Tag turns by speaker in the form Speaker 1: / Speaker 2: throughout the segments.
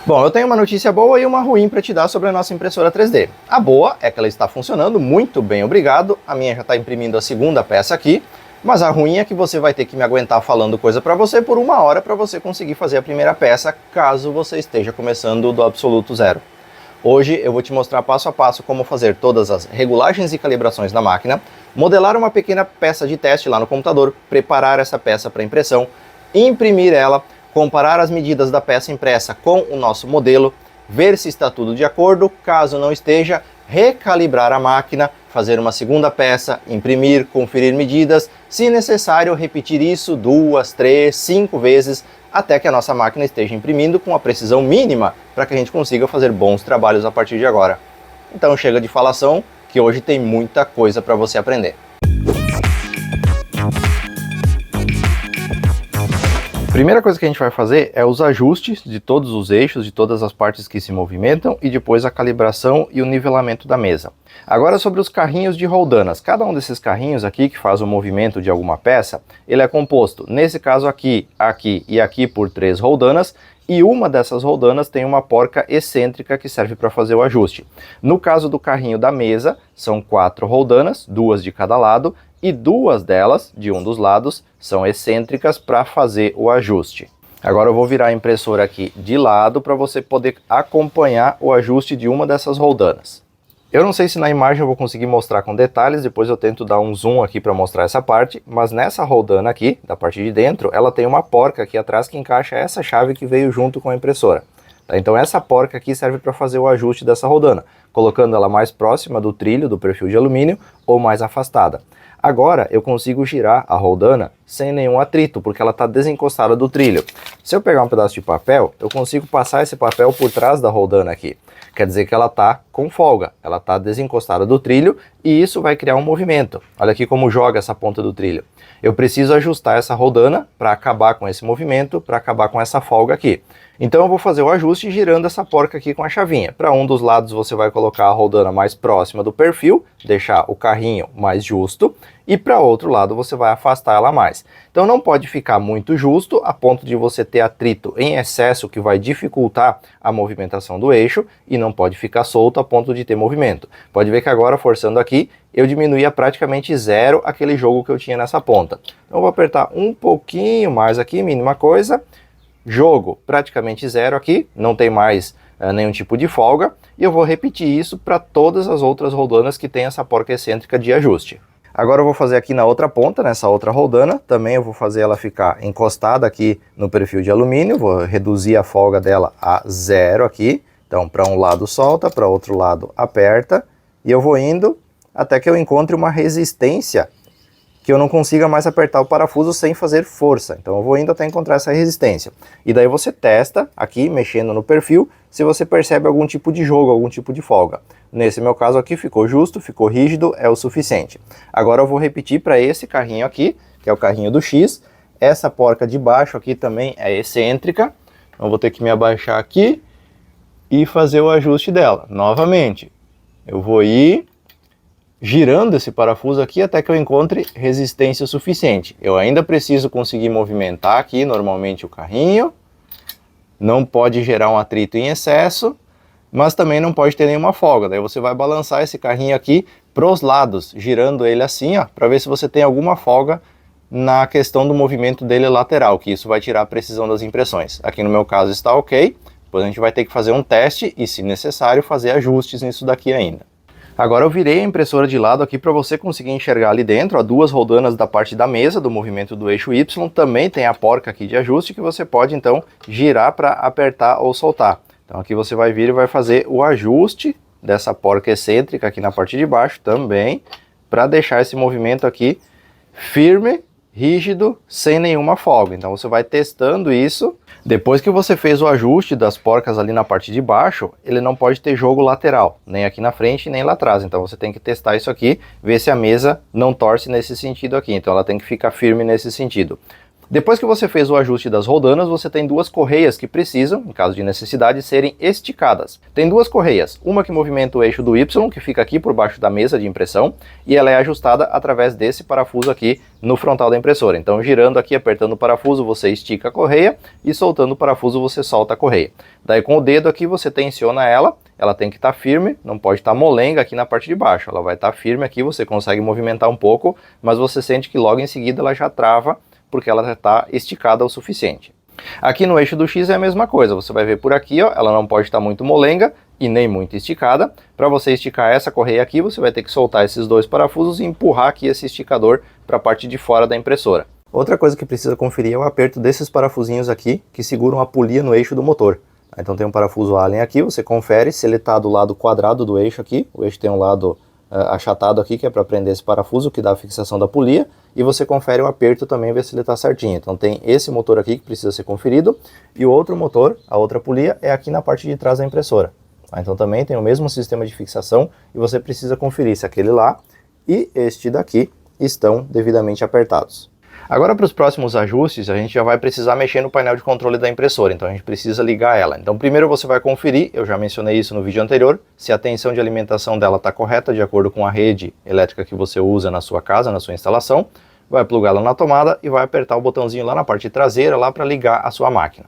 Speaker 1: Bom, eu tenho uma notícia boa e uma ruim para te dar sobre a nossa impressora 3D. A boa é que ela está funcionando muito bem, obrigado. A minha já está imprimindo a segunda peça aqui. Mas a ruim é que você vai ter que me aguentar falando coisa para você por 1 hora para você conseguir fazer a primeira peça, caso você esteja começando do absoluto zero. Hoje eu vou te mostrar passo a passo como fazer todas as regulagens e calibrações da máquina, modelar uma pequena peça de teste lá no computador, preparar essa peça para impressão, imprimir ela, comparar as medidas da peça impressa com o nosso modelo, ver se está tudo de acordo, caso não esteja, recalibrar a máquina, fazer uma segunda peça, imprimir, conferir medidas, se necessário repetir isso 2, 3, 5 vezes, até que a nossa máquina esteja imprimindo com a precisão mínima para que a gente consiga fazer bons trabalhos a partir de agora. Então chega de falação, que hoje tem muita coisa para você aprender. Primeira coisa que a gente vai fazer é os ajustes de todos os eixos, de todas as partes que se movimentam e depois a calibração e o nivelamento da mesa. Agora sobre os carrinhos de roldanas. Cada um desses carrinhos aqui que faz o movimento de alguma peça, ele é composto, nesse caso aqui, aqui e aqui por 3 roldanas, e uma dessas roldanas tem uma porca excêntrica que serve para fazer o ajuste. No caso do carrinho da mesa, são 4 roldanas, 2 de cada lado, e 2 delas, de um dos lados, são excêntricas para fazer o ajuste. Agora eu vou virar a impressora aqui de lado para você poder acompanhar o ajuste de uma dessas roldanas. Eu não sei se na imagem eu vou conseguir mostrar com detalhes, depois eu tento dar um zoom aqui para mostrar essa parte, mas nessa roldana aqui, da parte de dentro, ela tem uma porca aqui atrás que encaixa essa chave que veio junto com a impressora. Tá? Então essa porca aqui serve para fazer o ajuste dessa roldana, colocando ela mais próxima do trilho do perfil de alumínio ou mais afastada. Agora eu consigo girar a roldana sem nenhum atrito, porque ela está desencostada do trilho. Se eu pegar um pedaço de papel, eu consigo passar esse papel por trás da roldana aqui. Quer dizer que ela está com folga, ela está desencostada do trilho e isso vai criar um movimento. Olha aqui como joga essa ponta do trilho. Eu preciso ajustar essa roldana para acabar com esse movimento, para acabar com essa folga aqui. Então eu vou fazer o ajuste girando essa porca aqui com a chavinha. Para um dos lados você vai colocar a roldana mais próxima do perfil, deixar o carrinho mais justo, e para outro lado você vai afastar ela mais. Então não pode ficar muito justo a ponto de você ter atrito em excesso que vai dificultar a movimentação do eixo, e não pode ficar solto a ponto de ter movimento. Pode ver que agora, forçando aqui, eu diminuí a praticamente zero aquele jogo que eu tinha nessa ponta. Então eu vou apertar um pouquinho mais aqui, mínima coisa. Jogo praticamente zero aqui, não tem mais nenhum tipo de folga, e eu vou repetir isso para todas as outras roldanas que tem essa porca excêntrica de ajuste. Agora eu vou fazer aqui na outra ponta, nessa outra roldana, também eu vou fazer ela ficar encostada aqui no perfil de alumínio, vou reduzir a folga dela a zero aqui, então para um lado solta, para outro lado aperta, e eu vou indo até que eu encontre uma resistência que eu não consiga mais apertar o parafuso sem fazer força. Então eu vou indo até encontrar essa resistência. E daí você testa aqui, mexendo no perfil, se você percebe algum tipo de jogo, algum tipo de folga. Nesse meu caso aqui ficou justo, ficou rígido, é o suficiente. Agora eu vou repetir para esse carrinho aqui, que é o carrinho do X. Essa porca de baixo aqui também é excêntrica. Então eu vou ter que me abaixar aqui e fazer o ajuste dela. Novamente, eu vou ir girando esse parafuso aqui até que eu encontre resistência suficiente. Eu ainda preciso conseguir movimentar aqui normalmente o carrinho. Não pode gerar um atrito em excesso, mas também não pode ter nenhuma folga. Daí você vai balançar esse carrinho aqui para os lados, girando ele assim, ó, para ver se você tem alguma folga na questão do movimento dele lateral, que isso vai tirar a precisão das impressões. Aqui no meu caso está ok. Depois a gente vai ter que fazer um teste e, se necessário, fazer ajustes nisso daqui ainda. Agora eu virei a impressora de lado aqui para você conseguir enxergar ali dentro, ó, 2 roldanas da parte da mesa, do movimento do eixo Y, também tem a porca aqui de ajuste que você pode então girar para apertar ou soltar. Então aqui você vai vir e vai fazer o ajuste dessa porca excêntrica aqui na parte de baixo também, para deixar esse movimento aqui firme, rígido, sem nenhuma folga. Então você vai testando isso. Depois que você fez o ajuste das porcas ali na parte de baixo, ele não pode ter jogo lateral, nem aqui na frente, nem lá atrás. Então você tem que testar isso aqui, ver se a mesa não torce nesse sentido aqui. Então ela tem que ficar firme nesse sentido. Depois que você fez o ajuste das roldanas, você tem duas correias que precisam, em caso de necessidade, serem esticadas. Tem duas correias, uma que movimenta o eixo do Y, que fica aqui por baixo da mesa de impressão, e ela é ajustada através desse parafuso aqui no frontal da impressora. Então, girando aqui, apertando o parafuso, você estica a correia, e soltando o parafuso, você solta a correia. Daí, com o dedo aqui, você tensiona ela tem que estar firme, não pode estar molenga aqui na parte de baixo. Ela vai estar firme aqui, você consegue movimentar um pouco, mas você sente que logo em seguida ela já trava, porque ela já está esticada o suficiente. Aqui no eixo do X é a mesma coisa, você vai ver por aqui, ó, ela não pode estar muito molenga e nem muito esticada. Para você esticar essa correia aqui, você vai ter que soltar esses dois parafusos e empurrar aqui esse esticador para a parte de fora da impressora. Outra coisa que precisa conferir é o aperto desses parafusinhos aqui, que seguram a polia no eixo do motor. Então tem um parafuso Allen aqui, você confere se ele está do lado quadrado do eixo aqui, o eixo tem um lado achatado aqui, que é para prender esse parafuso, que dá a fixação da polia, e você confere o aperto também, ver se ele está certinho. Então tem esse motor aqui que precisa ser conferido, e o outro motor, a outra polia, é aqui na parte de trás da impressora. Então também tem o mesmo sistema de fixação, e você precisa conferir se aquele lá e este daqui estão devidamente apertados. Agora, para os próximos ajustes, a gente já vai precisar mexer no painel de controle da impressora, então a gente precisa ligar ela. Então primeiro você vai conferir, eu já mencionei isso no vídeo anterior, se a tensão de alimentação dela está correta, de acordo com a rede elétrica que você usa na sua casa, na sua instalação. Vai plugá-la na tomada e vai apertar o botãozinho lá na parte traseira, lá para ligar a sua máquina.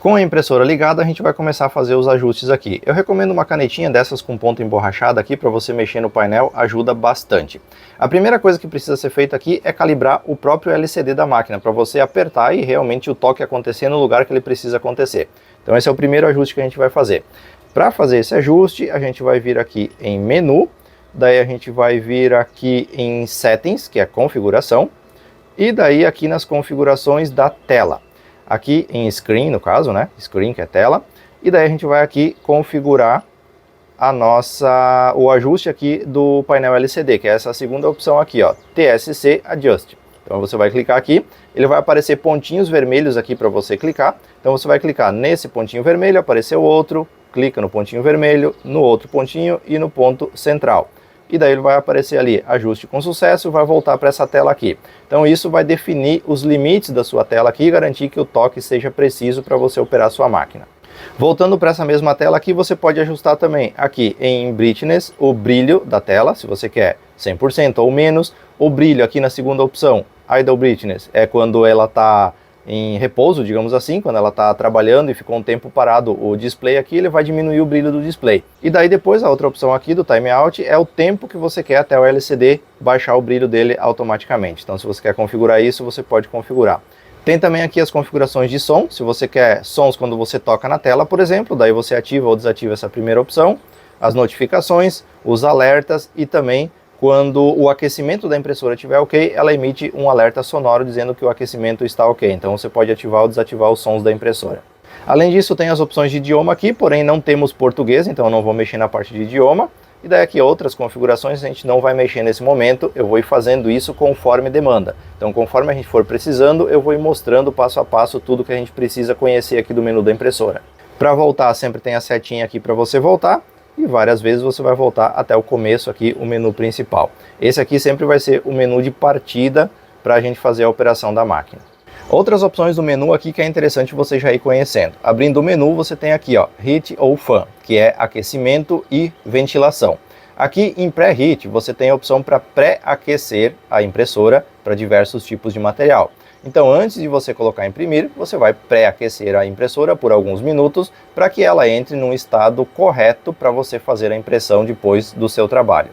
Speaker 1: Com a impressora ligada, a gente vai começar a fazer os ajustes aqui. Eu recomendo uma canetinha dessas com ponta emborrachada aqui para você mexer no painel, ajuda bastante. A primeira coisa que precisa ser feita aqui é calibrar o próprio LCD da máquina, para você apertar e realmente o toque acontecer no lugar que ele precisa acontecer. Então esse é o primeiro ajuste que a gente vai fazer. Para fazer esse ajuste, a gente vai vir aqui em menu, daí a gente vai vir aqui em settings, que é configuração, e daí aqui nas configurações da tela. Aqui em Screen, no caso, né? Screen, que é tela. E daí a gente vai aqui configurar o ajuste aqui do painel LCD, que é essa segunda opção aqui, ó, TSC Adjust. Então você vai clicar aqui, ele vai aparecer pontinhos vermelhos aqui para você clicar. Então você vai clicar nesse pontinho vermelho, apareceu outro, clica no pontinho vermelho, no outro pontinho e no ponto central. E daí ele vai aparecer ali, ajuste com sucesso, vai voltar para essa tela aqui. Então isso vai definir os limites da sua tela aqui e garantir que o toque seja preciso para você operar a sua máquina. Voltando para essa mesma tela aqui, você pode ajustar também aqui em Brightness o brilho da tela, se você quer 100% ou menos. O brilho aqui na segunda opção, Idle Brightness, é quando ela está em repouso, digamos assim, quando ela está trabalhando e ficou um tempo parado o display aqui, ele vai diminuir o brilho do display. E daí depois a outra opção aqui do timeout é o tempo que você quer até o LCD baixar o brilho dele automaticamente. Então se você quer configurar isso, você pode configurar. Tem também aqui as configurações de som, se você quer sons quando você toca na tela, por exemplo, daí você ativa ou desativa essa primeira opção, as notificações, os alertas e também quando o aquecimento da impressora estiver ok, ela emite um alerta sonoro dizendo que o aquecimento está ok. Então você pode ativar ou desativar os sons da impressora. Além disso, tem as opções de idioma aqui, porém não temos português, então eu não vou mexer na parte de idioma. E daí aqui outras configurações a gente não vai mexer nesse momento, eu vou ir fazendo isso conforme demanda. Então conforme a gente for precisando, eu vou ir mostrando passo a passo tudo que a gente precisa conhecer aqui do menu da impressora. Para voltar, sempre tem a setinha aqui para você voltar. E várias vezes você vai voltar até o começo aqui, o menu principal. Esse aqui sempre vai ser o menu de partida para a gente fazer a operação da máquina. Outras opções do menu aqui que é interessante você já ir conhecendo. Abrindo o menu você tem aqui, ó, Heat ou Fan, que é aquecimento e ventilação. Aqui em Pré-Heat você tem a opção para pré-aquecer a impressora para diversos tipos de material. Então, antes de você colocar a imprimir, você vai pré-aquecer a impressora por alguns minutos para que ela entre num estado correto para você fazer a impressão depois do seu trabalho.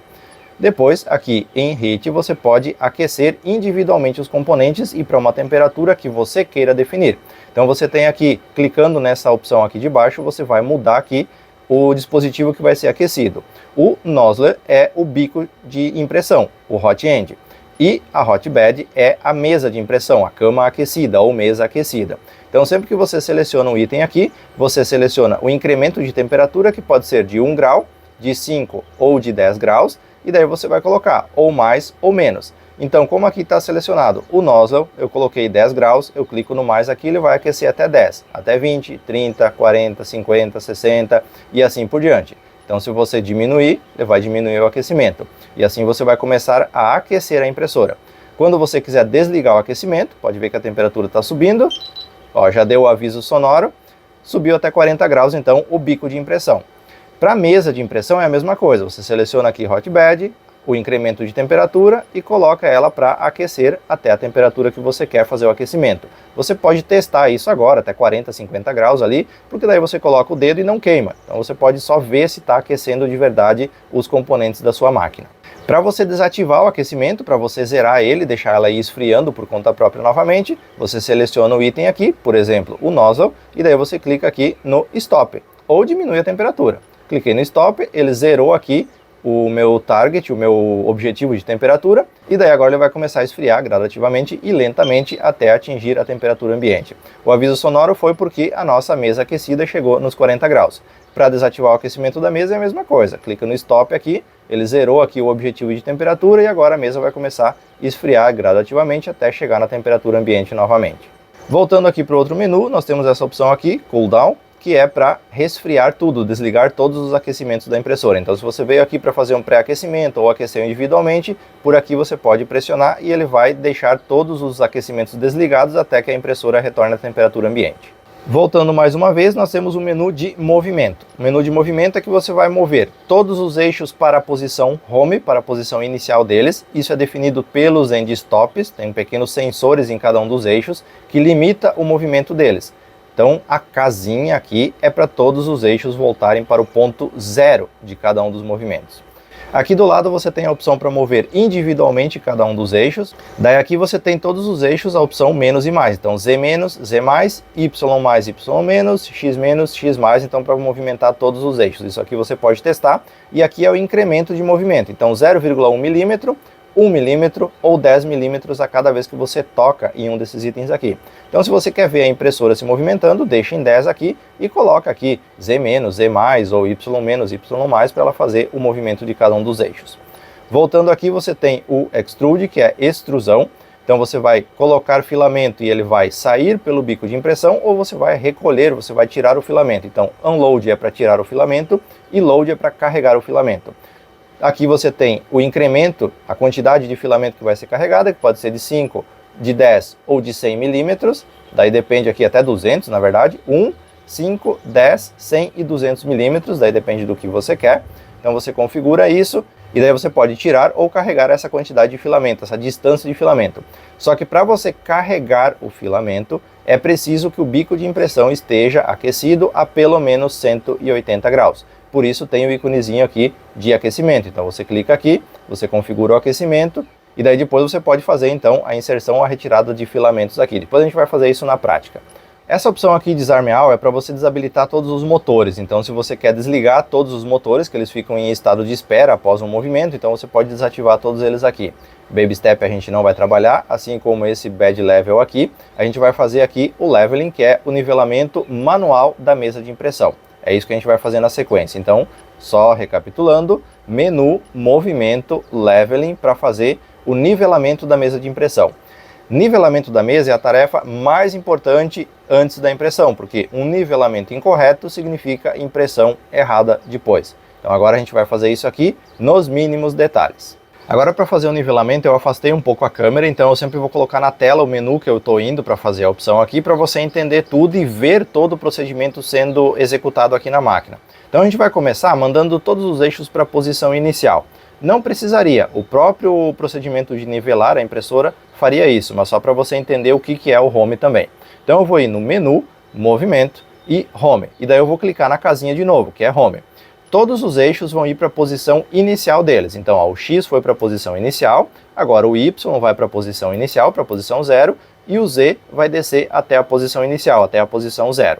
Speaker 1: Depois, aqui em Heat, você pode aquecer individualmente os componentes e para uma temperatura que você queira definir. Então, você tem aqui, clicando nessa opção aqui de baixo, você vai mudar aqui o dispositivo que vai ser aquecido. O nozzle é o bico de impressão, o hot end. E a hotbed é a mesa de impressão, a cama aquecida ou mesa aquecida. Então sempre que você seleciona um item aqui, você seleciona o incremento de temperatura, que pode ser de 1 grau, de 5 ou de 10 graus, e daí você vai colocar ou mais ou menos. Então como aqui está selecionado o nozzle, eu coloquei 10 graus, eu clico no mais aqui, ele vai aquecer até 10, até 20, 30, 40, 50, 60 e assim por diante. Então se você diminuir, ele vai diminuir o aquecimento. E assim você vai começar a aquecer a impressora. Quando você quiser desligar o aquecimento, pode ver que a temperatura está subindo, ó, já deu o aviso sonoro, subiu até 40 graus então o bico de impressão. Para a mesa de impressão é a mesma coisa, você seleciona aqui Hotbed, o incremento de temperatura e coloca ela para aquecer até a temperatura que você quer fazer o aquecimento. Você pode testar isso agora, até 40, 50 graus ali, porque daí você coloca o dedo e não queima. Então você pode só ver se está aquecendo de verdade os componentes da sua máquina. Para você desativar o aquecimento, para você zerar ele, deixar ela aí esfriando por conta própria novamente, você seleciona o item aqui, por exemplo, o nozzle, e daí você clica aqui no Stop, ou diminui a temperatura. Cliquei no Stop, ele zerou aqui o meu target, o meu objetivo de temperatura, e daí agora ele vai começar a esfriar gradativamente e lentamente até atingir a temperatura ambiente. O aviso sonoro foi porque a nossa mesa aquecida chegou nos 40 graus. Para desativar o aquecimento da mesa é a mesma coisa, clica no Stop aqui, ele zerou aqui o objetivo de temperatura e agora a mesa vai começar a esfriar gradativamente até chegar na temperatura ambiente novamente. Voltando aqui para o outro menu, nós temos essa opção aqui, Cool Down, que é para resfriar tudo, desligar todos os aquecimentos da impressora. Então se você veio aqui para fazer um pré-aquecimento ou aquecer individualmente, por aqui você pode pressionar e ele vai deixar todos os aquecimentos desligados até que a impressora retorne à temperatura ambiente. Voltando mais uma vez, nós temos o menu de movimento. O menu de movimento é que você vai mover todos os eixos para a posição Home, para a posição inicial deles. Isso é definido pelos end stops, tem pequenos sensores em cada um dos eixos que limita o movimento deles. Então a casinha aqui é para todos os eixos voltarem para o ponto 0 de cada um dos movimentos. Aqui do lado você tem a opção para mover individualmente cada um dos eixos. Daí aqui você tem todos os eixos a opção menos e mais. Então Z menos, Z mais, Y mais, Y menos, X menos, X mais. Então para movimentar todos os eixos. Isso aqui você pode testar. E aqui é o incremento de movimento. Então 0,1 milímetro, 1 milímetro ou 10 milímetros a cada vez que você toca em um desses itens aqui. Então se você quer ver a impressora se movimentando, deixa em 10 aqui e coloca aqui Z menos, Z mais ou Y menos, Y mais para ela fazer o movimento de cada um dos eixos. Voltando aqui você tem o Extrude, que é extrusão. Então você vai colocar filamento e ele vai sair pelo bico de impressão ou você vai recolher, você vai tirar o filamento. Então Unload é para tirar o filamento e Load é para carregar o filamento. Aqui você tem o incremento, a quantidade de filamento que vai ser carregada, que pode ser de 5, de 10 ou de 100 milímetros, daí depende aqui até 200, na verdade, 1, 5, 10, 100 e 200 milímetros, daí depende do que você quer. Então você configura isso e daí você pode tirar ou carregar essa quantidade de filamento, essa distância de filamento. Só que para você carregar o filamento, é preciso que o bico de impressão esteja aquecido a pelo menos 180 graus. Por isso tem o íconezinho aqui de aquecimento. Então você clica aqui, você configura o aquecimento e daí depois você pode fazer então a inserção ou a retirada de filamentos aqui. Depois a gente vai fazer isso na prática. Essa opção aqui, Disarm All, é para você desabilitar todos os motores. Então se você quer desligar todos os motores, que eles ficam em estado de espera após um movimento, então você pode desativar todos eles aqui. Baby Step a gente não vai trabalhar, assim como esse Bed Level aqui. A gente vai fazer aqui o Leveling, que é o nivelamento manual da mesa de impressão. É isso que a gente vai fazer na sequência. Então, só recapitulando, menu, movimento, leveling para fazer o nivelamento da mesa de impressão. Nivelamento da mesa é a tarefa mais importante antes da impressão, porque um nivelamento incorreto significa impressão errada depois. Então agora a gente vai fazer isso aqui nos mínimos detalhes. Agora para fazer o nivelamento eu afastei um pouco a câmera, então eu sempre vou colocar na tela o menu que eu estou indo para fazer a opção aqui, para você entender tudo e ver todo o procedimento sendo executado aqui na máquina. Então a gente vai começar mandando todos os eixos para a posição inicial. Não precisaria, o próprio procedimento de nivelar a impressora faria isso, mas só para você entender o que é o Home também. Então eu vou ir no menu, movimento e Home, e daí eu vou clicar na casinha de novo, que é Home. Todos os eixos vão ir para a posição inicial deles. Então, ó, o X foi para a posição inicial, agora o Y vai para a posição inicial, para a posição 0, e o Z vai descer até a posição inicial, até a posição 0.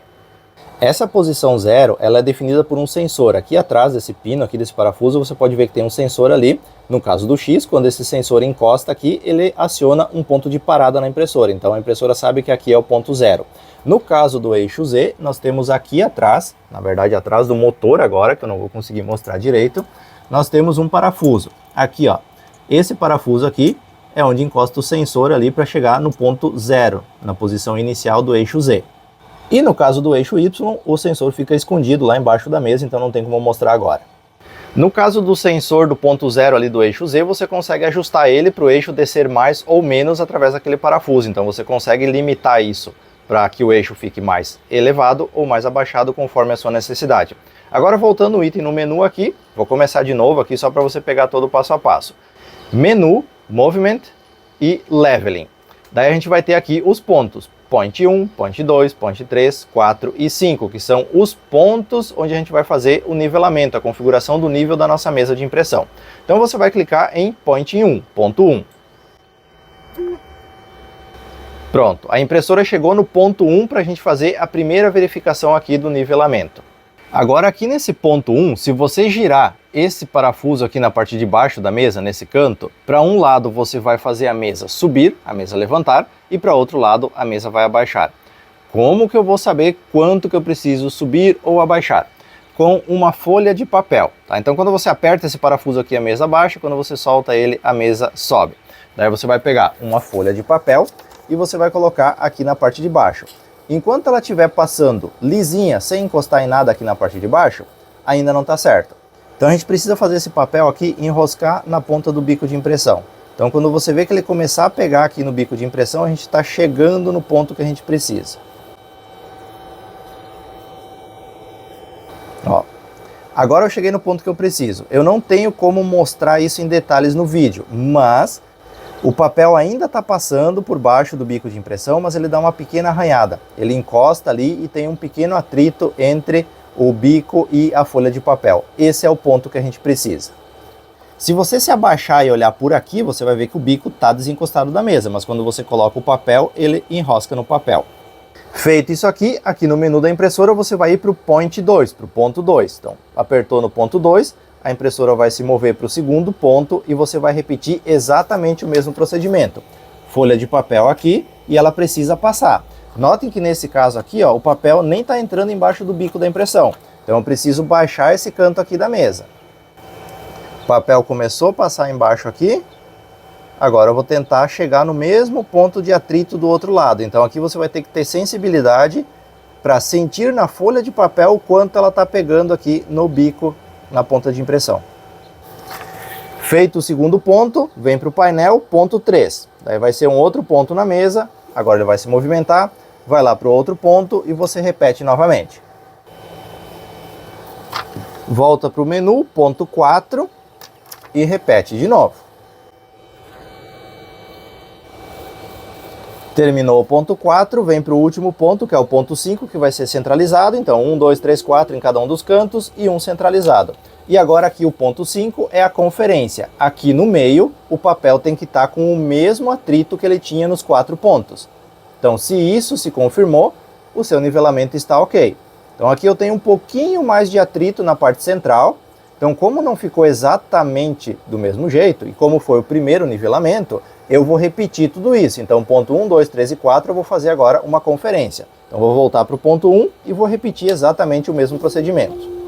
Speaker 1: Essa posição 0, ela é definida por um sensor. Aqui atrás desse pino, aqui desse parafuso, você pode ver que tem um sensor ali. No caso do X, quando esse sensor encosta aqui, ele aciona um ponto de parada na impressora. Então a impressora sabe que aqui é o ponto 0. No caso do eixo Z, nós temos aqui atrás, na verdade atrás do motor agora, que eu não vou conseguir mostrar direito, nós temos um parafuso. Aqui, ó, esse parafuso aqui é onde encosta o sensor ali para chegar no ponto 0, na posição inicial do eixo Z. E no caso do eixo Y, o sensor fica escondido lá embaixo da mesa, então não tem como mostrar agora. No caso do sensor do ponto zero ali do eixo Z, você consegue ajustar ele para o eixo descer mais ou menos através daquele parafuso. Então você consegue limitar isso para que o eixo fique mais elevado ou mais abaixado conforme a sua necessidade. Agora voltando o item no menu aqui, vou começar de novo aqui só para você pegar todo o passo a passo. Menu, Movement e Leveling. Daí a gente vai ter aqui os pontos. Point 1, Point 2, Point 3, 4 e 5, que são os pontos onde a gente vai fazer o nivelamento, a configuração do nível da nossa mesa de impressão. Então você vai clicar em Point 1, ponto 1. Pronto, a impressora chegou no ponto 1 para a gente fazer a primeira verificação aqui do nivelamento. Agora aqui nesse ponto 1, se você girar esse parafuso aqui na parte de baixo da mesa, nesse canto, para um lado você vai fazer a mesa subir, a mesa levantar, e para outro lado a mesa vai abaixar. Como que eu vou saber quanto que eu preciso subir ou abaixar? Com uma folha de papel, tá? Então quando você aperta esse parafuso aqui a mesa baixa, quando você solta ele a mesa sobe. Daí você vai pegar uma folha de papel e você vai colocar aqui na parte de baixo. Enquanto ela estiver passando lisinha, sem encostar em nada aqui na parte de baixo, ainda não está certo. Então a gente precisa fazer esse papel aqui enroscar na ponta do bico de impressão. Então quando você vê que ele começar a pegar aqui no bico de impressão, a gente está chegando no ponto que a gente precisa. Ó. Agora eu cheguei no ponto que eu preciso. Eu não tenho como mostrar isso em detalhes no vídeo, mas o papel ainda está passando por baixo do bico de impressão, mas ele dá uma pequena arranhada. Ele encosta ali e tem um pequeno atrito entre o bico e a folha de papel. Esse é o ponto que a gente precisa. Se você se abaixar e olhar por aqui, você vai ver que o bico está desencostado da mesa, mas quando você coloca o papel, ele enrosca no papel. Feito isso aqui, aqui no menu da impressora você vai ir para o Point 2, para o ponto 2. Então, apertou no ponto 2, a impressora vai se mover para o segundo ponto e você vai repetir exatamente o mesmo procedimento. Folha de papel aqui e ela precisa passar. Notem que nesse caso aqui, ó, o papel nem está entrando embaixo do bico da impressão. Então eu preciso baixar esse canto aqui da mesa. O papel começou a passar embaixo aqui. Agora eu vou tentar chegar no mesmo ponto de atrito do outro lado. Então aqui você vai ter que ter sensibilidade para sentir na folha de papel o quanto ela está pegando aqui no bico, na ponta de impressão. Feito o segundo ponto, vem para o painel, ponto 3. Daí vai ser um outro ponto na mesa, agora ele vai se movimentar, vai lá para o outro ponto e você repete novamente. Volta para o menu, ponto 4 e repete de novo. Terminou o ponto 4, vem para o último ponto, que é o ponto 5, que vai ser centralizado. Então, 1, 2, 3, 4 em cada um dos cantos e um centralizado. E agora aqui o ponto 5 é a conferência. Aqui no meio, o papel tem que estar com o mesmo atrito que ele tinha nos 4 pontos. Então, se isso se confirmou, o seu nivelamento está ok. Então, aqui eu tenho um pouquinho mais de atrito na parte central. Então, como não ficou exatamente do mesmo jeito, e como foi o primeiro nivelamento, eu vou repetir tudo isso. Então, ponto 1, 2, 3 e 4, eu vou fazer agora uma conferência. Então, vou voltar para o ponto 1 e vou repetir exatamente o mesmo procedimento.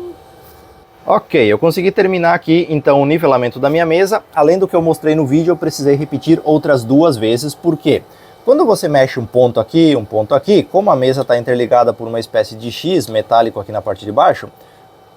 Speaker 1: Ok, eu consegui terminar aqui, então, o nivelamento da minha mesa. Além do que eu mostrei no vídeo, eu precisei repetir outras 2 vezes. Por quê? Quando você mexe um ponto aqui, como a mesa está interligada por uma espécie de X metálico aqui na parte de baixo,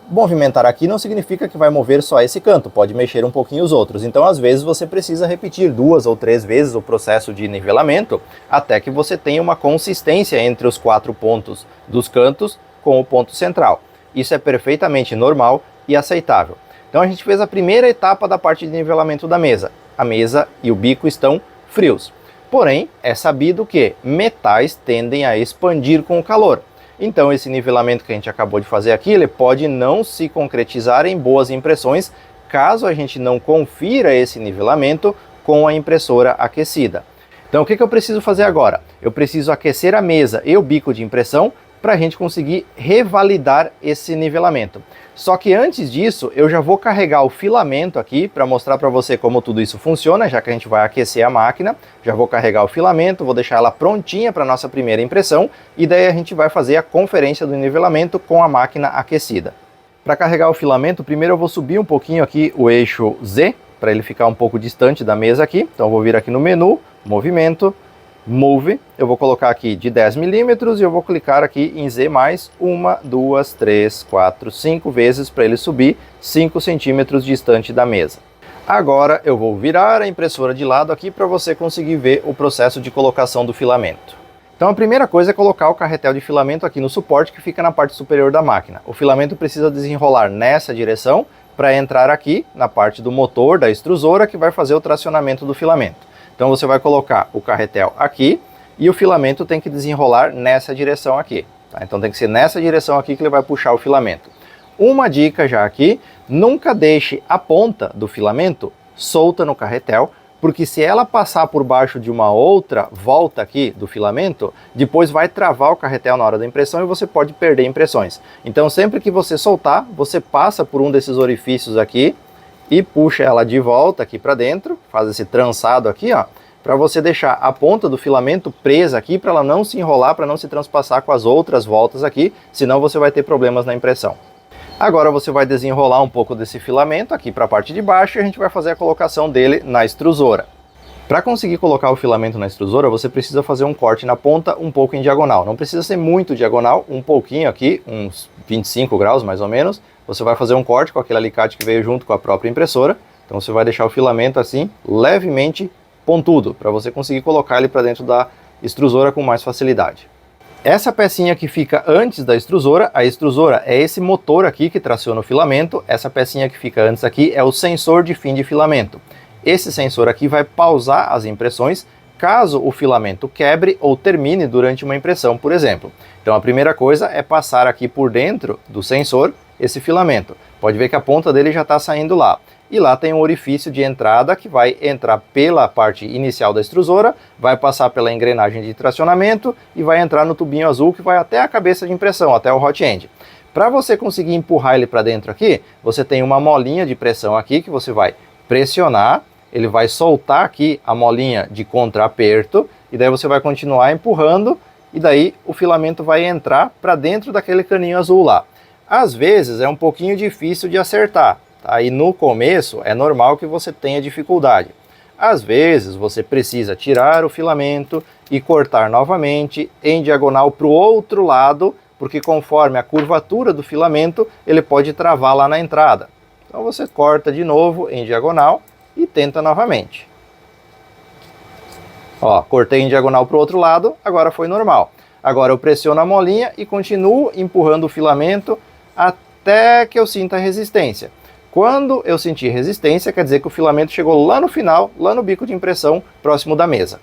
Speaker 1: movimentar aqui não significa que vai mover só esse canto, pode mexer um pouquinho os outros. Então, às vezes, você precisa repetir 2 ou 3 vezes o processo de nivelamento até que você tenha uma consistência entre os 4 pontos dos cantos com o ponto central. Isso é perfeitamente normal e aceitável. Então, a gente fez a primeira etapa da parte de nivelamento da mesa. A mesa e o bico estão frios. Porém, é sabido que metais tendem a expandir com o calor. Então esse nivelamento que a gente acabou de fazer aqui, ele pode não se concretizar em boas impressões caso a gente não confira esse nivelamento com a impressora aquecida. Então o que eu preciso fazer agora? Eu preciso aquecer a mesa e o bico de impressão para a gente conseguir revalidar esse nivelamento. Só que antes disso, eu já vou carregar o filamento aqui para mostrar para você como tudo isso funciona, já que a gente vai aquecer a máquina. Já vou carregar o filamento, vou deixar ela prontinha para a nossa primeira impressão e daí a gente vai fazer a conferência do nivelamento com a máquina aquecida. Para carregar o filamento, primeiro eu vou subir um pouquinho aqui o eixo Z, para ele ficar um pouco distante da mesa aqui. Então eu vou vir aqui no menu, movimento, Move, eu vou colocar aqui de 10 milímetros e eu vou clicar aqui em Z+, 1, 2, 3, 4, 5 vezes para ele subir 5 centímetros distante da mesa. Agora eu vou virar a impressora de lado aqui para você conseguir ver o processo de colocação do filamento. Então a primeira coisa é colocar o carretel de filamento aqui no suporte que fica na parte superior da máquina. O filamento precisa desenrolar nessa direção para entrar aqui na parte do motor da extrusora que vai fazer o tracionamento do filamento. Então você vai colocar o carretel aqui e o filamento tem que desenrolar nessa direção aqui. Tá? Então tem que ser nessa direção aqui que ele vai puxar o filamento. Uma dica já aqui, nunca deixe a ponta do filamento solta no carretel, porque se ela passar por baixo de uma outra volta aqui do filamento, depois vai travar o carretel na hora da impressão e você pode perder impressões. Então sempre que você soltar, você passa por um desses orifícios aqui e puxa ela de volta aqui para dentro, faz esse trançado aqui, ó, para você deixar a ponta do filamento presa aqui, para ela não se enrolar, para não se transpassar com as outras voltas aqui, senão você vai ter problemas na impressão. Agora você vai desenrolar um pouco desse filamento aqui para a parte de baixo e a gente vai fazer a colocação dele na extrusora. Para conseguir colocar o filamento na extrusora, você precisa fazer um corte na ponta um pouco em diagonal. Não precisa ser muito diagonal, um pouquinho aqui, uns 25 graus mais ou menos. Você vai fazer um corte com aquele alicate que veio junto com a própria impressora. Então você vai deixar o filamento assim, levemente pontudo, para você conseguir colocar ele para dentro da extrusora com mais facilidade. Essa pecinha que fica antes da extrusora, a extrusora é esse motor aqui que traciona o filamento. Essa pecinha que fica antes aqui é o sensor de fim de filamento. Esse sensor aqui vai pausar as impressões caso o filamento quebre ou termine durante uma impressão, por exemplo. Então a primeira coisa é passar aqui por dentro do sensor esse filamento. Pode ver que a ponta dele já está saindo lá. E lá tem um orifício de entrada que vai entrar pela parte inicial da extrusora, vai passar pela engrenagem de tracionamento e vai entrar no tubinho azul que vai até a cabeça de impressão, até o hot end. Para você conseguir empurrar ele para dentro aqui, você tem uma molinha de pressão aqui que você vai pressionar, ele vai soltar aqui a molinha de contraaperto e daí você vai continuar empurrando e daí o filamento vai entrar para dentro daquele caninho azul lá. Às vezes é um pouquinho difícil de acertar. Aí no começo é normal que você tenha dificuldade. Às vezes você precisa tirar o filamento e cortar novamente em diagonal para o outro lado, porque conforme a curvatura do filamento ele pode travar lá na entrada. Então você corta de novo em diagonal e tenta novamente. Ó, cortei em diagonal para o outro lado, agora foi normal. Agora eu pressiono a molinha e continuo empurrando o filamento até que eu sinta resistência. Quando eu sentir resistência, quer dizer que o filamento chegou lá no final, lá no bico de impressão, próximo da mesa.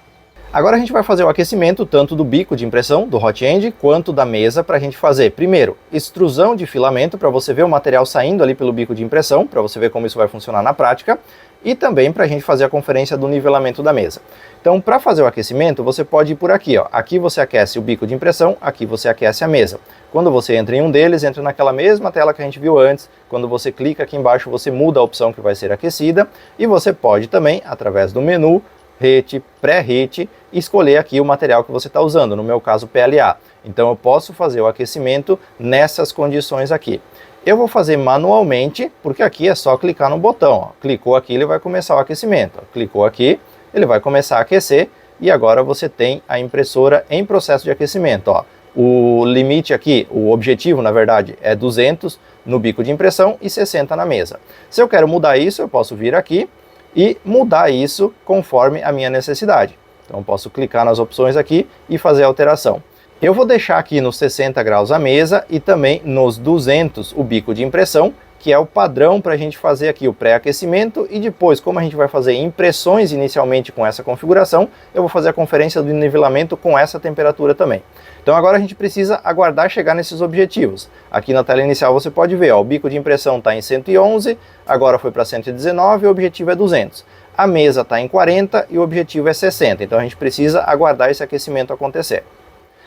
Speaker 1: Agora a gente vai fazer o aquecimento tanto do bico de impressão, do hot end, quanto da mesa para a gente fazer, primeiro, extrusão de filamento, para você ver o material saindo ali pelo bico de impressão, para você ver como isso vai funcionar na prática, e também para a gente fazer a conferência do nivelamento da mesa. Então, para fazer o aquecimento, você pode ir por aqui, ó. Aqui você aquece o bico de impressão, aqui você aquece a mesa. Quando você entra em um deles, entra naquela mesma tela que a gente viu antes. Quando você clica aqui embaixo, você muda a opção que vai ser aquecida. E você pode também, através do menu, Heat, Pré-Heat, escolher aqui o material que você está usando, no meu caso PLA. Então eu posso fazer o aquecimento nessas condições aqui. Eu vou fazer manualmente, porque aqui é só clicar no botão. Ó. Clicou aqui, ele vai começar o aquecimento. Ó. Clicou aqui, ele vai começar a aquecer e agora você tem a impressora em processo de aquecimento. Ó. O limite aqui, o objetivo na verdade é 200 no bico de impressão e 60 na mesa. Se eu quero mudar isso, eu posso vir aqui e mudar isso conforme a minha necessidade. Então eu posso clicar nas opções aqui e fazer a alteração. Eu vou deixar aqui nos 60 graus a mesa e também nos 200 o bico de impressão, que é o padrão para a gente fazer aqui o pré-aquecimento e depois, como a gente vai fazer impressões inicialmente com essa configuração, eu vou fazer a conferência do nivelamento com essa temperatura também. Então agora a gente precisa aguardar chegar nesses objetivos. Aqui na tela inicial você pode ver, ó, o bico de impressão está em 111, agora foi para 119 e o objetivo é 200. A mesa está em 40 e o objetivo é 60, então a gente precisa aguardar esse aquecimento acontecer.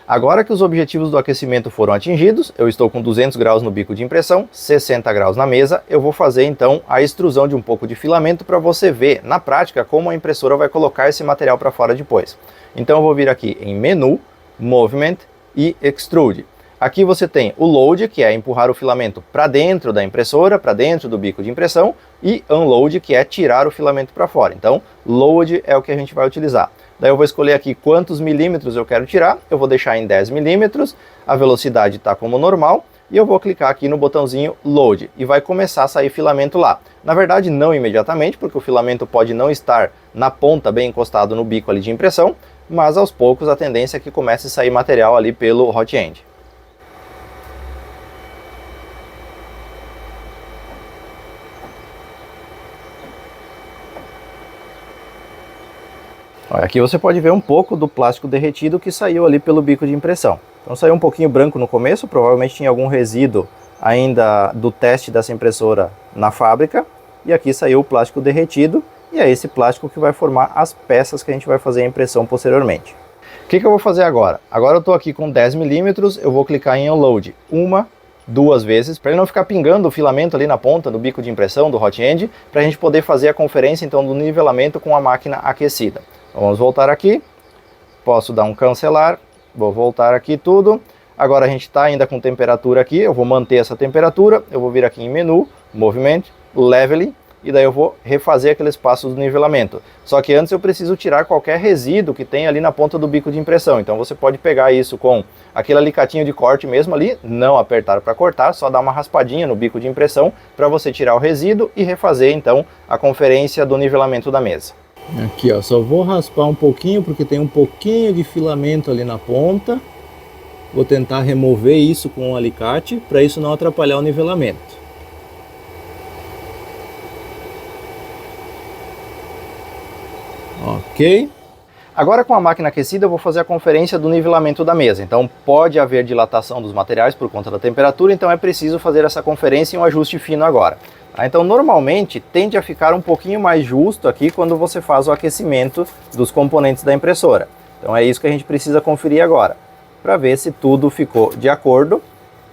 Speaker 1: Agora que os objetivos do aquecimento foram atingidos, eu estou com 200 graus no bico de impressão, 60 graus na mesa, eu vou fazer então a extrusão de um pouco de filamento para você ver na prática como a impressora vai colocar esse material para fora depois. Então eu vou vir aqui em Menu, Movement e Extrude. Aqui você tem o Load, que é empurrar o filamento para dentro da impressora, para dentro do bico de impressão, e Unload, que é tirar o filamento para fora. Então, Load é o que a gente vai utilizar. Daí eu vou escolher aqui quantos milímetros eu quero tirar, eu vou deixar em 10 milímetros, a velocidade está como normal, e eu vou clicar aqui no botãozinho Load, e vai começar a sair filamento lá. Na verdade, não imediatamente, porque o filamento pode não estar na ponta, bem encostado no bico ali de impressão, mas aos poucos a tendência é que comece a sair material ali pelo hot end. Aqui você pode ver um pouco do plástico derretido que saiu ali pelo bico de impressão. Então saiu um pouquinho branco no começo, provavelmente tinha algum resíduo ainda do teste dessa impressora na fábrica. E aqui saiu o plástico derretido, e é esse plástico que vai formar as peças que a gente vai fazer a impressão posteriormente. O que eu vou fazer agora? Agora eu estou aqui com 10 milímetros, eu vou clicar em Unload duas vezes, para ele não ficar pingando o filamento ali na ponta do bico de impressão do hot end, para a gente poder fazer a conferência então do nivelamento com a máquina aquecida. Vamos voltar aqui, posso dar um cancelar, vou voltar aqui tudo. Agora a gente está ainda com temperatura aqui, eu vou manter essa temperatura, eu vou vir aqui em menu, Moviment, Leveling, e daí eu vou refazer aqueles passos do nivelamento. Só que antes eu preciso tirar qualquer resíduo que tem ali na ponta do bico de impressão. Então você pode pegar isso com aquele alicatinho de corte mesmo ali, não apertar para cortar, só dar uma raspadinha no bico de impressão para você tirar o resíduo e refazer então a conferência do nivelamento da mesa. Aqui ó, só vou raspar um pouquinho porque tem um pouquinho de filamento ali na ponta. Vou tentar remover isso com um alicate para isso não atrapalhar o nivelamento. Ok. Agora com a máquina aquecida eu vou fazer a conferência do nivelamento da mesa. Então pode haver dilatação dos materiais por conta da temperatura, então é preciso fazer essa conferência e um ajuste fino agora. Então normalmente tende a ficar um pouquinho mais justo aqui quando você faz o aquecimento dos componentes da impressora. Então é isso que a gente precisa conferir agora, para ver se tudo ficou de acordo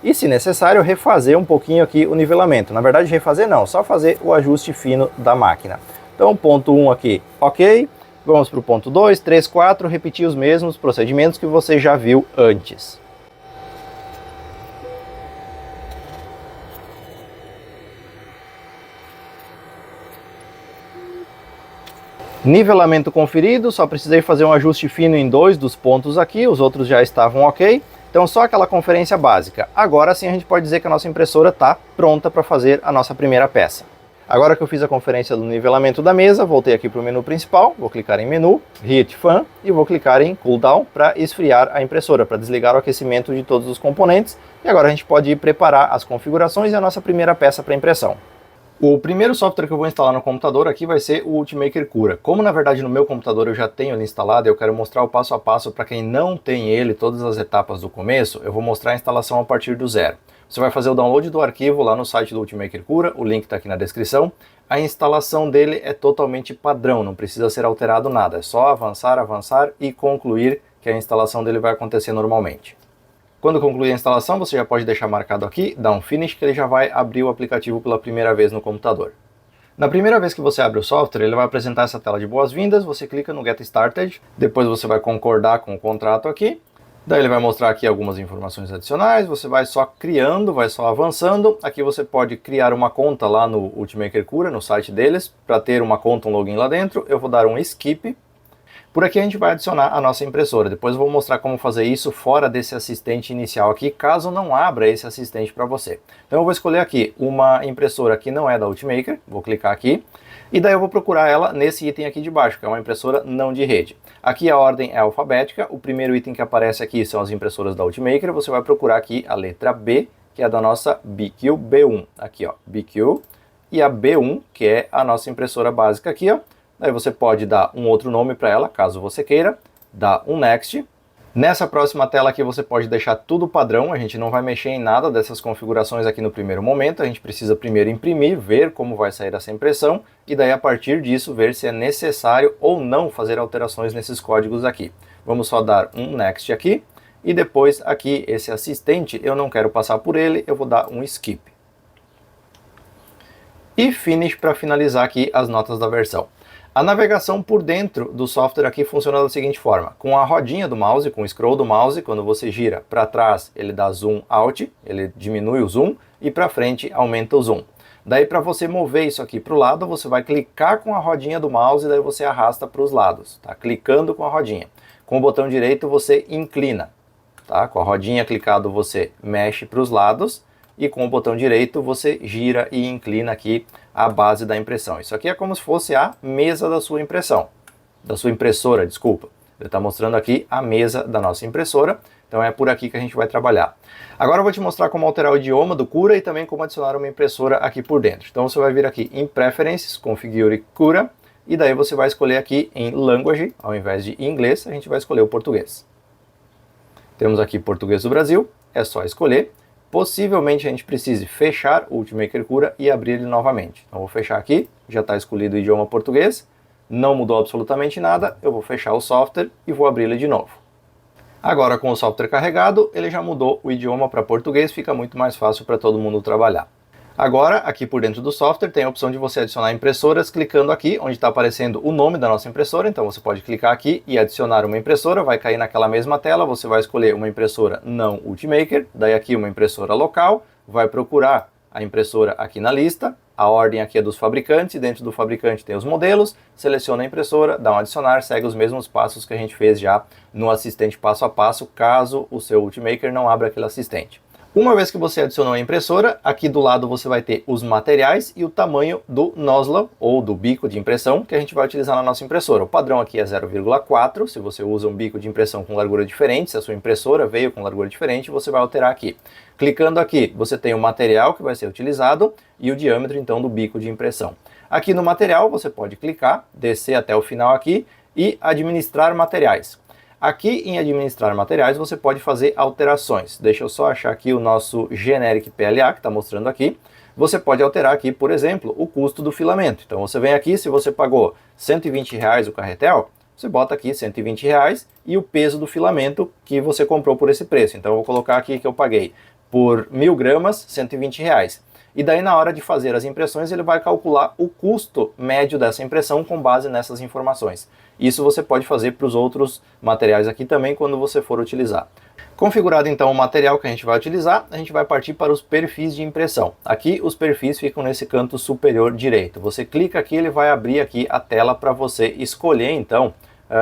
Speaker 1: e, se necessário, refazer um pouquinho aqui o nivelamento. Na verdade refazer não, só fazer o ajuste fino da máquina. Então ponto 1 aqui, ok. Vamos para o ponto 2, 3, 4, repetir os mesmos procedimentos que você já viu antes. Nivelamento conferido, só precisei fazer um ajuste fino em 2 dos pontos aqui, os outros já estavam ok. Então só aquela conferência básica. Agora sim a gente pode dizer que a nossa impressora está pronta para fazer a nossa primeira peça. Agora que eu fiz a conferência do nivelamento da mesa, voltei aqui para o menu principal, vou clicar em menu, Heat Fan, e vou clicar em Cool Down para esfriar a impressora, para desligar o aquecimento de todos os componentes. E agora a gente pode ir preparar as configurações e a nossa primeira peça para impressão. O primeiro software que eu vou instalar no computador aqui vai ser o Ultimaker Cura. Como na verdade no meu computador eu já tenho ele instalado, eu quero mostrar o passo a passo para quem não tem ele, todas as etapas do começo, eu vou mostrar a instalação a partir do zero. Você vai fazer o download do arquivo lá no site do Ultimaker Cura, o link está aqui na descrição. A instalação dele é totalmente padrão, não precisa ser alterado nada, é só avançar, avançar e concluir que a instalação dele vai acontecer normalmente. Quando concluir a instalação, você já pode deixar marcado aqui, dar um Finish, que ele já vai abrir o aplicativo pela primeira vez no computador. Na primeira vez que você abre o software, ele vai apresentar essa tela de boas-vindas, você clica no Get Started, depois você vai concordar com o contrato aqui, daí ele vai mostrar aqui algumas informações adicionais, você vai só criando, vai só avançando. Aqui você pode criar uma conta lá no Ultimaker Cura, no site deles, para ter uma conta, um login lá dentro. Eu vou dar um Skip. Por aqui a gente vai adicionar a nossa impressora. Depois eu vou mostrar como fazer isso fora desse assistente inicial aqui, caso não abra esse assistente para você. Então eu vou escolher aqui uma impressora que não é da Ultimaker, vou clicar aqui, e daí eu vou procurar ela nesse item aqui de baixo, que é uma impressora não de rede. Aqui a ordem é alfabética, o primeiro item que aparece aqui são as impressoras da Ultimaker, você vai procurar aqui a letra B, que é da nossa BQ B1. Aqui ó, BQ, e a B1, que é a nossa impressora básica aqui ó. Daí você pode dar um outro nome para ela, caso você queira, dar um Next. Nessa próxima tela aqui você pode deixar tudo padrão, a gente não vai mexer em nada dessas configurações aqui no primeiro momento, a gente precisa primeiro imprimir, ver como vai sair essa impressão, e daí a partir disso ver se é necessário ou não fazer alterações nesses códigos aqui. Vamos só dar um Next aqui, e depois aqui esse assistente, eu não quero passar por ele, eu vou dar um Skip. E Finish para finalizar aqui as notas da versão. A navegação por dentro do software aqui funciona da seguinte forma. Com a rodinha do mouse, com o scroll do mouse, quando você gira para trás ele dá zoom out, ele diminui o zoom, e para frente aumenta o zoom. Daí para você mover isso aqui para o lado, você vai clicar com a rodinha do mouse e daí você arrasta para os lados, tá? Clicando com a rodinha. Com o botão direito você inclina, tá? Com a rodinha clicado você mexe para os lados e com o botão direito você gira e inclina aqui a base da impressão. Isso aqui é como se fosse a mesa da sua impressão, da sua impressora, desculpa. Ele está mostrando aqui a mesa da nossa impressora, então é por aqui que a gente vai trabalhar. Agora eu vou te mostrar como alterar o idioma do Cura e também como adicionar uma impressora aqui por dentro. Então você vai vir aqui em Preferences, Configure Cura, e daí você vai escolher aqui em Language, ao invés de inglês, a gente vai escolher o português. Temos aqui português do Brasil, é só escolher. Possivelmente a gente precise fechar o Ultimaker Cura e abrir ele novamente. Então vou fechar aqui, já está escolhido o idioma português, não mudou absolutamente nada, eu vou fechar o software e vou abrir ele de novo. Agora com o software carregado, ele já mudou o idioma para português, fica muito mais fácil para todo mundo trabalhar. Agora, aqui por dentro do software, tem a opção de você adicionar impressoras, clicando aqui, onde está aparecendo o nome da nossa impressora. Então você pode clicar aqui e adicionar uma impressora, vai cair naquela mesma tela, você vai escolher uma impressora não Ultimaker, daí aqui uma impressora local, vai procurar a impressora aqui na lista, a ordem aqui é dos fabricantes, dentro do fabricante tem os modelos, seleciona a impressora, dá um adicionar, segue os mesmos passos que a gente fez já no assistente passo a passo, caso o seu Ultimaker não abra aquele assistente. Uma vez que você adicionou a impressora, aqui do lado você vai ter os materiais e o tamanho do nozzle, ou do bico de impressão, que a gente vai utilizar na nossa impressora. O padrão aqui é 0,4, se você usa um bico de impressão com largura diferente, se a sua impressora veio com largura diferente, você vai alterar aqui. Clicando aqui, você tem o material que vai ser utilizado e o diâmetro, então, do bico de impressão. Aqui no material, você pode clicar, descer até o final aqui e administrar materiais. Aqui em administrar materiais você pode fazer alterações. Deixa eu só achar aqui o nosso Generic PLA que está mostrando aqui. Você pode alterar aqui, por exemplo, o custo do filamento. Então você vem aqui, se você pagou R$120 o carretel, você bota aqui R$120 e o peso do filamento que você comprou por esse preço. Então eu vou colocar aqui que eu paguei por 1000 gramas R$120. E daí na hora de fazer as impressões ele vai calcular o custo médio dessa impressão com base nessas informações. Isso você pode fazer para os outros materiais aqui também quando você for utilizar. Configurado então o material que a gente vai utilizar, a gente vai partir para os perfis de impressão. Aqui os perfis ficam nesse canto superior direito. Você clica aqui, ele vai abrir aqui a tela para você escolher então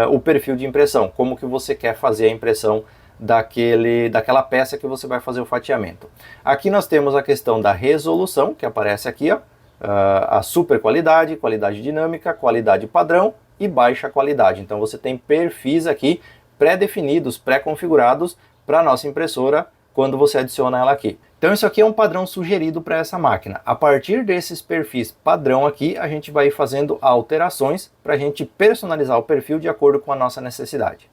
Speaker 1: o perfil de impressão, como que você quer fazer a impressão daquela peça que você vai fazer o fatiamento. Aqui nós temos a questão da resolução, que aparece aqui, ó, a super qualidade, qualidade dinâmica, qualidade padrão e baixa qualidade. Então você tem perfis aqui pré-definidos, pré-configurados para a nossa impressora quando você adiciona ela aqui. Então isso aqui é um padrão sugerido para essa máquina. A partir desses perfis padrão aqui, a gente vai fazendo alterações para a gente personalizar o perfil de acordo com a nossa necessidade.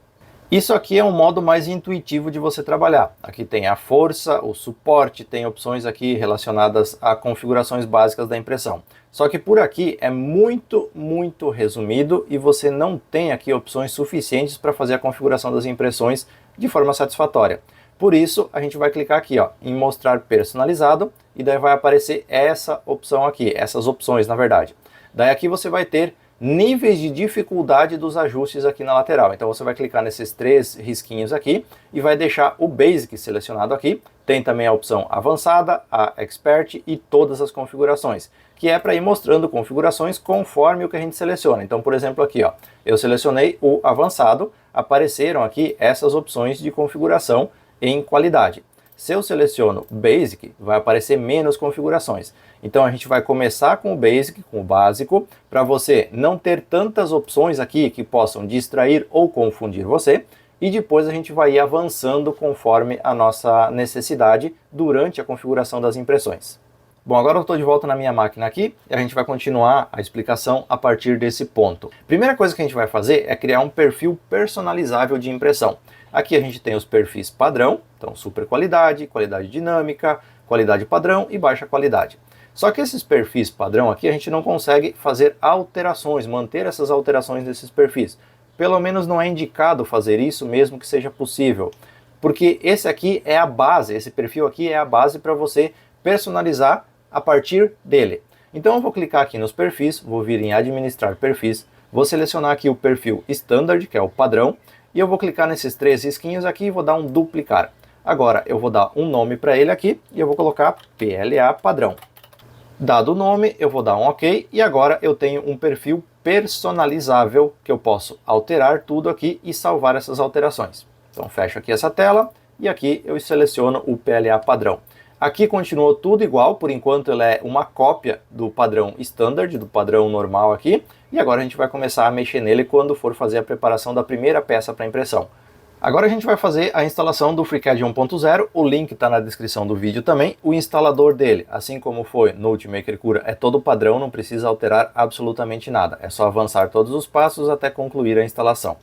Speaker 1: Isso aqui é um modo mais intuitivo de você trabalhar. Aqui tem a força, o suporte, tem opções aqui relacionadas a configurações básicas da impressão. Só que por aqui é muito resumido e você não tem aqui opções suficientes para fazer a configuração das impressões de forma satisfatória. Por isso, a gente vai clicar aqui, ó, em mostrar personalizado e daí vai aparecer essa opção aqui, essas opções na verdade. Daí aqui você vai ter níveis de dificuldade dos ajustes aqui na lateral. Então você vai clicar nesses 3 risquinhos aqui e vai deixar o Basic selecionado aqui. Tem também a opção Avançada, a Expert e todas as configurações, que é para ir mostrando configurações conforme o que a gente seleciona. Então, por exemplo, aqui, ó, eu selecionei o Avançado, apareceram aqui essas opções de configuração em qualidade. Se eu seleciono Basic, vai aparecer menos configurações. Então a gente vai começar com o Basic, com o básico, para você não ter tantas opções aqui que possam distrair ou confundir você. E depois a gente vai ir avançando conforme a nossa necessidade durante a configuração das impressões. Bom, agora eu estou de volta na minha máquina aqui e a gente vai continuar a explicação a partir desse ponto. Primeira coisa que a gente vai fazer é criar um perfil personalizável de impressão. Aqui a gente tem os perfis padrão, então super qualidade, qualidade dinâmica, qualidade padrão e baixa qualidade. Só que esses perfis padrão aqui a gente não consegue fazer alterações, manter essas alterações desses perfis. Pelo menos não é indicado fazer isso mesmo que seja possível. Porque esse aqui é a base, esse perfil aqui é a base para você personalizar a partir dele. Então eu vou clicar aqui nos perfis, vou vir em administrar perfis, vou selecionar aqui o perfil Standard, que é o padrão, e eu vou clicar nesses 3 risquinhos aqui e vou dar um duplicar. Agora eu vou dar um nome para ele aqui e eu vou colocar PLA padrão. Dado o nome, eu vou dar um OK e agora eu tenho um perfil personalizável que eu posso alterar tudo aqui e salvar essas alterações. Então fecho aqui essa tela e aqui eu seleciono o PLA padrão. Aqui continua tudo igual, por enquanto ele é uma cópia do padrão standard, do padrão normal aqui, e agora a gente vai começar a mexer nele quando for fazer a preparação da primeira peça para impressão. Agora a gente vai fazer a instalação do FreeCAD 1.0, o link está na descrição do vídeo também. O instalador dele, assim como foi no Ultimaker Cura, é todo padrão, não precisa alterar absolutamente nada. É só avançar todos os passos até concluir a instalação.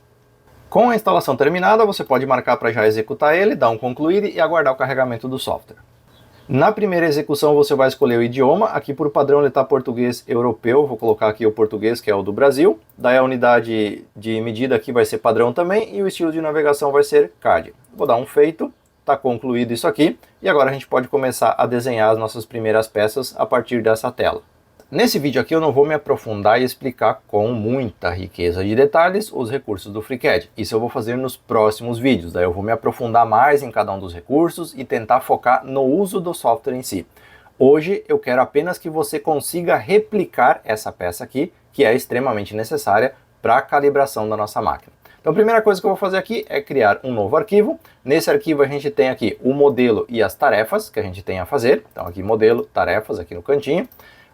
Speaker 1: Com a instalação terminada, você pode marcar para já executar ele, dar um concluir e aguardar o carregamento do software. Na primeira execução você vai escolher o idioma, aqui por padrão ele está português europeu, vou colocar aqui o português que é o do Brasil, daí a unidade de medida aqui vai ser padrão também e o estilo de navegação vai ser CAD. Vou dar um feito, está concluído isso aqui e agora a gente pode começar a desenhar as nossas primeiras peças a partir dessa tela. Nesse vídeo aqui eu não vou me aprofundar e explicar com muita riqueza de detalhes os recursos do FreeCAD. Isso eu vou fazer nos próximos vídeos, daí eu vou me aprofundar mais em cada um dos recursos e tentar focar no uso do software em si. Hoje eu quero apenas que você consiga replicar essa peça aqui, que é extremamente necessária para a calibração da nossa máquina. Então a primeira coisa que eu vou fazer aqui é criar um novo arquivo. Nesse arquivo a gente tem aqui o modelo e as tarefas que a gente tem a fazer. Então aqui modelo, tarefas aqui no cantinho.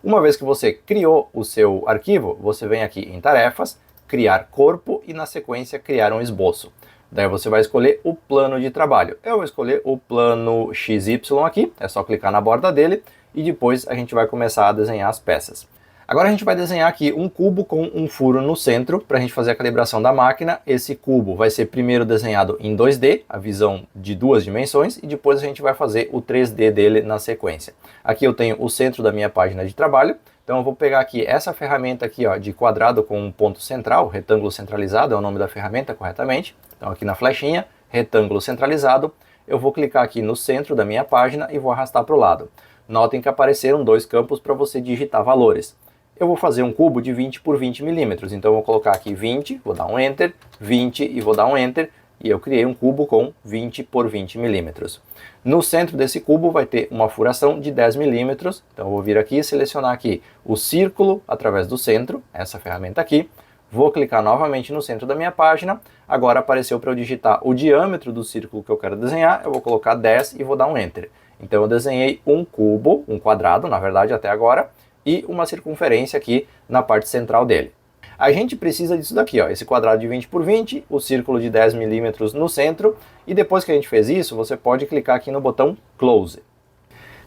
Speaker 1: Uma vez que você criou o seu arquivo, você vem aqui em tarefas, criar corpo e na sequência criar um esboço. Daí você vai escolher o plano de trabalho. Eu vou escolher o plano XY aqui, é só clicar na borda dele e depois a gente vai começar a desenhar as peças. Agora a gente vai desenhar aqui um cubo com um furo no centro para a gente fazer a calibração da máquina. Esse cubo vai ser primeiro desenhado em 2D, a visão de 2 dimensões, e depois a gente vai fazer o 3D dele na sequência. Aqui eu tenho o centro da minha página de trabalho, então eu vou pegar aqui essa ferramenta aqui ó, de quadrado com um ponto central, retângulo centralizado é o nome da ferramenta corretamente. Então aqui na flechinha, retângulo centralizado, eu vou clicar aqui no centro da minha página e vou arrastar para o lado. Notem que apareceram 2 campos para você digitar valores. Eu vou fazer um cubo de 20 por 20 milímetros, então eu vou colocar aqui 20, vou dar um Enter, 20 e vou dar um Enter, e eu criei um cubo com 20 por 20 milímetros. No centro desse cubo vai ter uma furação de 10 milímetros, então eu vou vir aqui e selecionar aqui o círculo através do centro, essa ferramenta aqui, vou clicar novamente no centro da minha página, agora apareceu para eu digitar o diâmetro do círculo que eu quero desenhar, eu vou colocar 10 e vou dar um Enter. Então eu desenhei um cubo, um quadrado na verdade até agora, e uma circunferência aqui na parte central dele. A gente precisa disso daqui, ó, esse quadrado de 20 por 20, o círculo de 10 milímetros no centro, e depois que a gente fez isso, você pode clicar aqui no botão Close.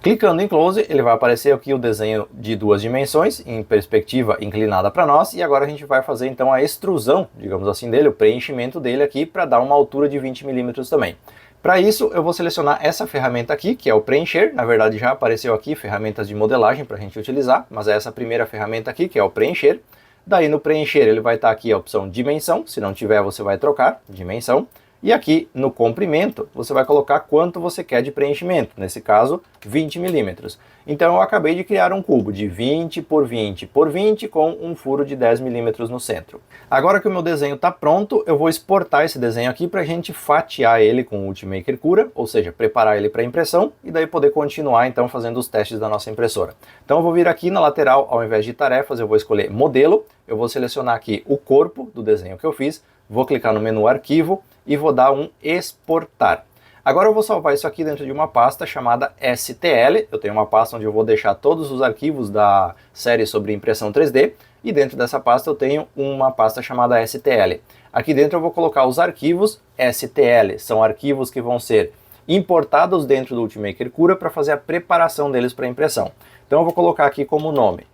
Speaker 1: Clicando em Close, ele vai aparecer aqui o desenho de 2 dimensões, em perspectiva inclinada para nós, e agora a gente vai fazer então a extrusão, digamos assim, dele, o preenchimento dele aqui, para dar uma altura de 20 milímetros também. Para isso, eu vou selecionar essa ferramenta aqui, que é o Preencher. Na verdade, já apareceu aqui ferramentas de modelagem para a gente utilizar, mas é essa primeira ferramenta aqui, que é o Preencher. Daí no Preencher, ele vai estar aqui a opção Dimensão. Se não tiver, você vai trocar Dimensão. E aqui no comprimento, você vai colocar quanto você quer de preenchimento. Nesse caso, 20 milímetros. Então eu acabei de criar um cubo de 20 por 20 por 20 com um furo de 10 milímetros no centro. Agora que o meu desenho está pronto, eu vou exportar esse desenho aqui para a gente fatiar ele com o Ultimaker Cura, ou seja, preparar ele para impressão e daí poder continuar então fazendo os testes da nossa impressora. Então eu vou vir aqui na lateral, ao invés de tarefas, eu vou escolher modelo, eu vou selecionar aqui o corpo do desenho que eu fiz, vou clicar no menu arquivo e vou dar um exportar. Agora eu vou salvar isso aqui dentro de uma pasta chamada STL. Eu tenho uma pasta onde eu vou deixar todos os arquivos da série sobre impressão 3D e dentro dessa pasta eu tenho uma pasta chamada STL. Aqui dentro eu vou colocar os arquivos STL, são arquivos que vão ser importados dentro do Ultimaker Cura para fazer a preparação deles para impressão. Então eu vou colocar aqui como nome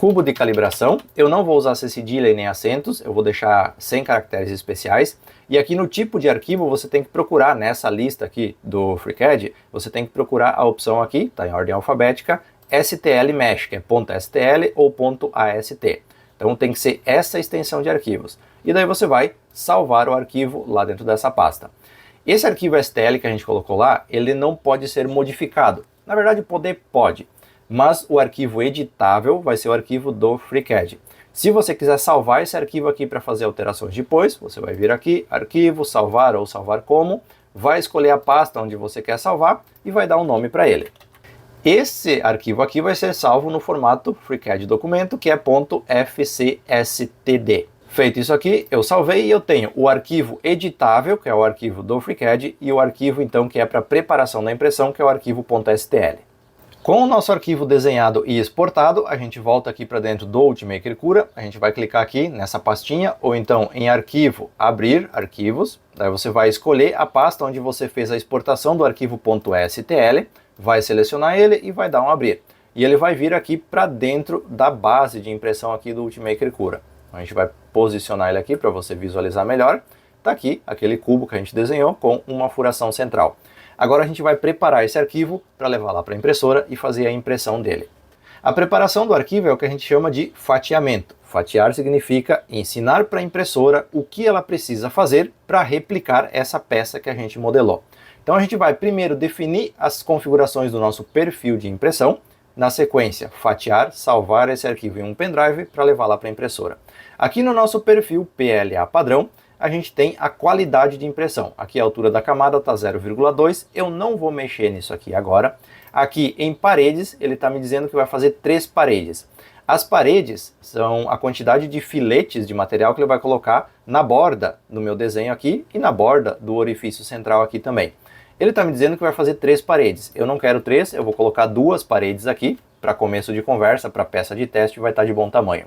Speaker 1: cubo de calibração, eu não vou usar cedilha e nem acentos, eu vou deixar sem caracteres especiais, e aqui no tipo de arquivo você tem que procurar, nessa lista aqui do FreeCAD, você tem que procurar a opção aqui, está em ordem alfabética, STL Mesh, que é .stl ou .ast. Então tem que ser essa extensão de arquivos. E daí você vai salvar o arquivo lá dentro dessa pasta. Esse arquivo STL que a gente colocou lá, ele não pode ser modificado. Na verdade, poder pode. Mas o arquivo editável vai ser o arquivo do FreeCAD. Se você quiser salvar esse arquivo aqui para fazer alterações depois, você vai vir aqui, arquivo, salvar ou salvar como, vai escolher a pasta onde você quer salvar e vai dar um nome para ele. Esse arquivo aqui vai ser salvo no formato FreeCAD documento, que é .fcstd. Feito isso aqui, eu salvei e eu tenho o arquivo editável, que é o arquivo do FreeCAD, e o arquivo então que é para preparação da impressão, que é o arquivo .stl. Com o nosso arquivo desenhado e exportado, a gente volta aqui para dentro do Ultimaker Cura, a gente vai clicar aqui nessa pastinha, ou então em arquivo, abrir arquivos, daí você vai escolher a pasta onde você fez a exportação do arquivo .stl, vai selecionar ele e vai dar um abrir. E ele vai vir aqui para dentro da base de impressão aqui do Ultimaker Cura. A gente vai posicionar ele aqui para você visualizar melhor. Está aqui aquele cubo que a gente desenhou com uma furação central. Agora a gente vai preparar esse arquivo para levar lá para a impressora e fazer a impressão dele. A preparação do arquivo é o que a gente chama de fatiamento. Fatiar significa ensinar para a impressora o que ela precisa fazer para replicar essa peça que a gente modelou. Então a gente vai primeiro definir as configurações do nosso perfil de impressão, na sequência fatiar, salvar esse arquivo em um pendrive para levar lá para a impressora. Aqui no nosso perfil PLA padrão, a gente tem a qualidade de impressão. Aqui a altura da camada está 0,2, eu não vou mexer nisso aqui agora. Aqui em paredes, ele está me dizendo que vai fazer 3 paredes. As paredes são a quantidade de filetes de material que ele vai colocar na borda do meu desenho aqui e na borda do orifício central aqui também. Ele está me dizendo que vai fazer 3 paredes. Eu não quero 3, eu vou colocar 2 paredes aqui, para começo de conversa, para peça de teste, vai estar de bom tamanho.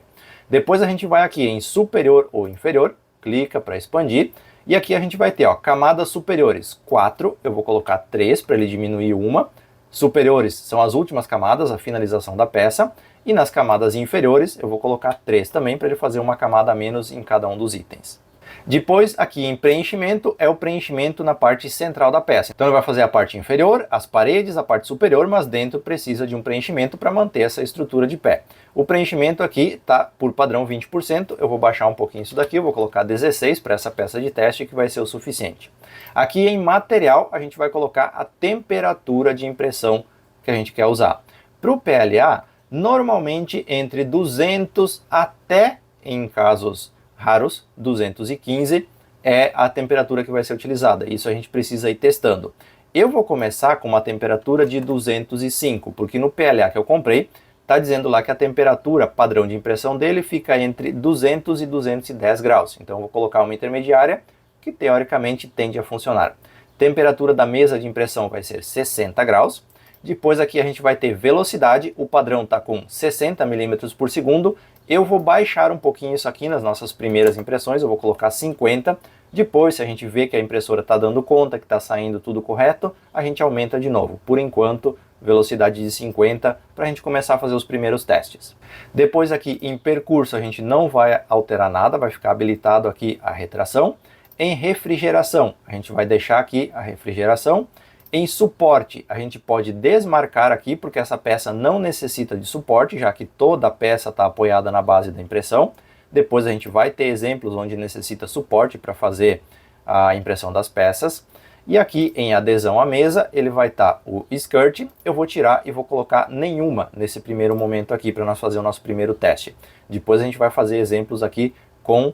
Speaker 1: Depois a gente vai aqui em superior ou inferior, clica para expandir, e aqui a gente vai ter camadas superiores, 4, eu vou colocar 3 para ele diminuir uma. Superiores são as últimas camadas, a finalização da peça, e nas camadas inferiores eu vou colocar 3 também, para ele fazer uma camada a menos em cada um dos itens. Depois, aqui em preenchimento, é o preenchimento na parte central da peça. Então ele vai fazer a parte inferior, as paredes, a parte superior, mas dentro precisa de um preenchimento para manter essa estrutura de pé. O preenchimento aqui está por padrão 20%, eu vou baixar um pouquinho isso daqui, eu vou colocar 16 para essa peça de teste, que vai ser o suficiente. Aqui em material, a gente vai colocar a temperatura de impressão que a gente quer usar. Para o PLA, normalmente entre 200 até, em casos raros, 215 é a temperatura que vai ser utilizada. Isso a gente precisa ir testando. Eu vou começar com uma temperatura de 205, porque no PLA que eu comprei, está dizendo lá que a temperatura padrão de impressão dele fica entre 200 e 210 graus. Então eu vou colocar uma intermediária que teoricamente tende a funcionar. Temperatura da mesa de impressão vai ser 60 graus. Depois aqui a gente vai ter velocidade, o padrão está com 60 milímetros por segundo. Eu vou baixar um pouquinho isso aqui nas nossas primeiras impressões, eu vou colocar 50. Depois, se a gente vê que a impressora está dando conta, que está saindo tudo correto, a gente aumenta de novo. Por enquanto, velocidade de 50 para a gente começar a fazer os primeiros testes. Depois aqui em percurso a gente não vai alterar nada, vai ficar habilitado aqui a retração. Em refrigeração, a gente vai deixar aqui a refrigeração. Em suporte, a gente pode desmarcar aqui, porque essa peça não necessita de suporte, já que toda a peça está apoiada na base da impressão. Depois a gente vai ter exemplos onde necessita suporte para fazer a impressão das peças. E aqui em adesão à mesa, ele vai estar o skirt. Eu vou tirar e vou colocar nenhuma nesse primeiro momento aqui, para nós fazer o nosso primeiro teste. Depois a gente vai fazer exemplos aqui com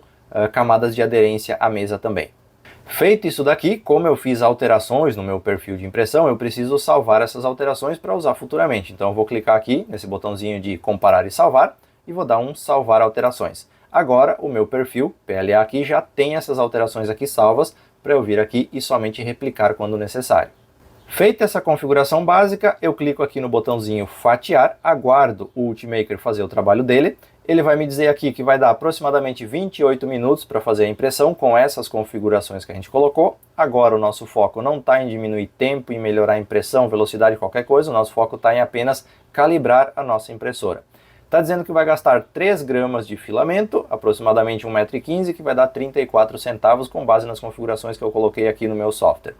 Speaker 1: camadas de aderência à mesa também. Feito isso daqui, como eu fiz alterações no meu perfil de impressão, eu preciso salvar essas alterações para usar futuramente. Então eu vou clicar aqui nesse botãozinho de comparar e salvar e vou dar um salvar alterações. Agora o meu perfil PLA aqui já tem essas alterações aqui salvas para eu vir aqui e somente replicar quando necessário. Feita essa configuração básica, eu clico aqui no botãozinho fatiar, aguardo o Ultimaker fazer o trabalho dele. Ele vai me dizer aqui que vai dar aproximadamente 28 minutos para fazer a impressão com essas configurações que a gente colocou. Agora o nosso foco não está em diminuir tempo, em melhorar a impressão, velocidade, qualquer coisa. O nosso foco está em apenas calibrar a nossa impressora. Está dizendo que vai gastar 3 gramas de filamento, aproximadamente 1,15 m, que vai dar 34 centavos com base nas configurações que eu coloquei aqui no meu software.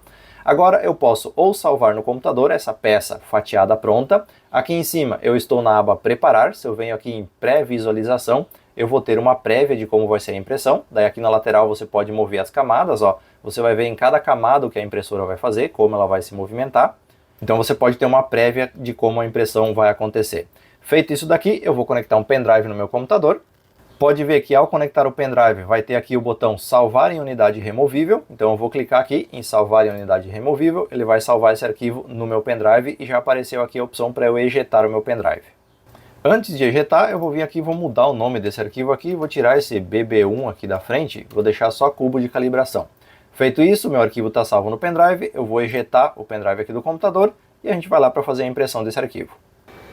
Speaker 1: Agora eu posso ou salvar no computador essa peça fatiada pronta. Aqui em cima eu estou na aba preparar, se eu venho aqui em pré-visualização, eu vou ter uma prévia de como vai ser a impressão. Daí aqui na lateral você pode mover as camadas, ó. Você vai ver em cada camada o que a impressora vai fazer, como ela vai se movimentar. Então você pode ter uma prévia de como a impressão vai acontecer. Feito isso daqui, eu vou conectar um pendrive no meu computador. Pode ver que ao conectar o pendrive vai ter aqui o botão salvar em unidade removível, então eu vou clicar aqui em salvar em unidade removível, ele vai salvar esse arquivo no meu pendrive e já apareceu aqui a opção para eu ejetar o meu pendrive. Antes de ejetar, eu vou vir aqui e vou mudar o nome desse arquivo aqui, vou tirar esse BB1 aqui da frente, vou deixar só cubo de calibração. Feito isso, meu arquivo está salvo no pendrive, eu vou ejetar o pendrive aqui do computador e a gente vai lá para fazer a impressão desse arquivo.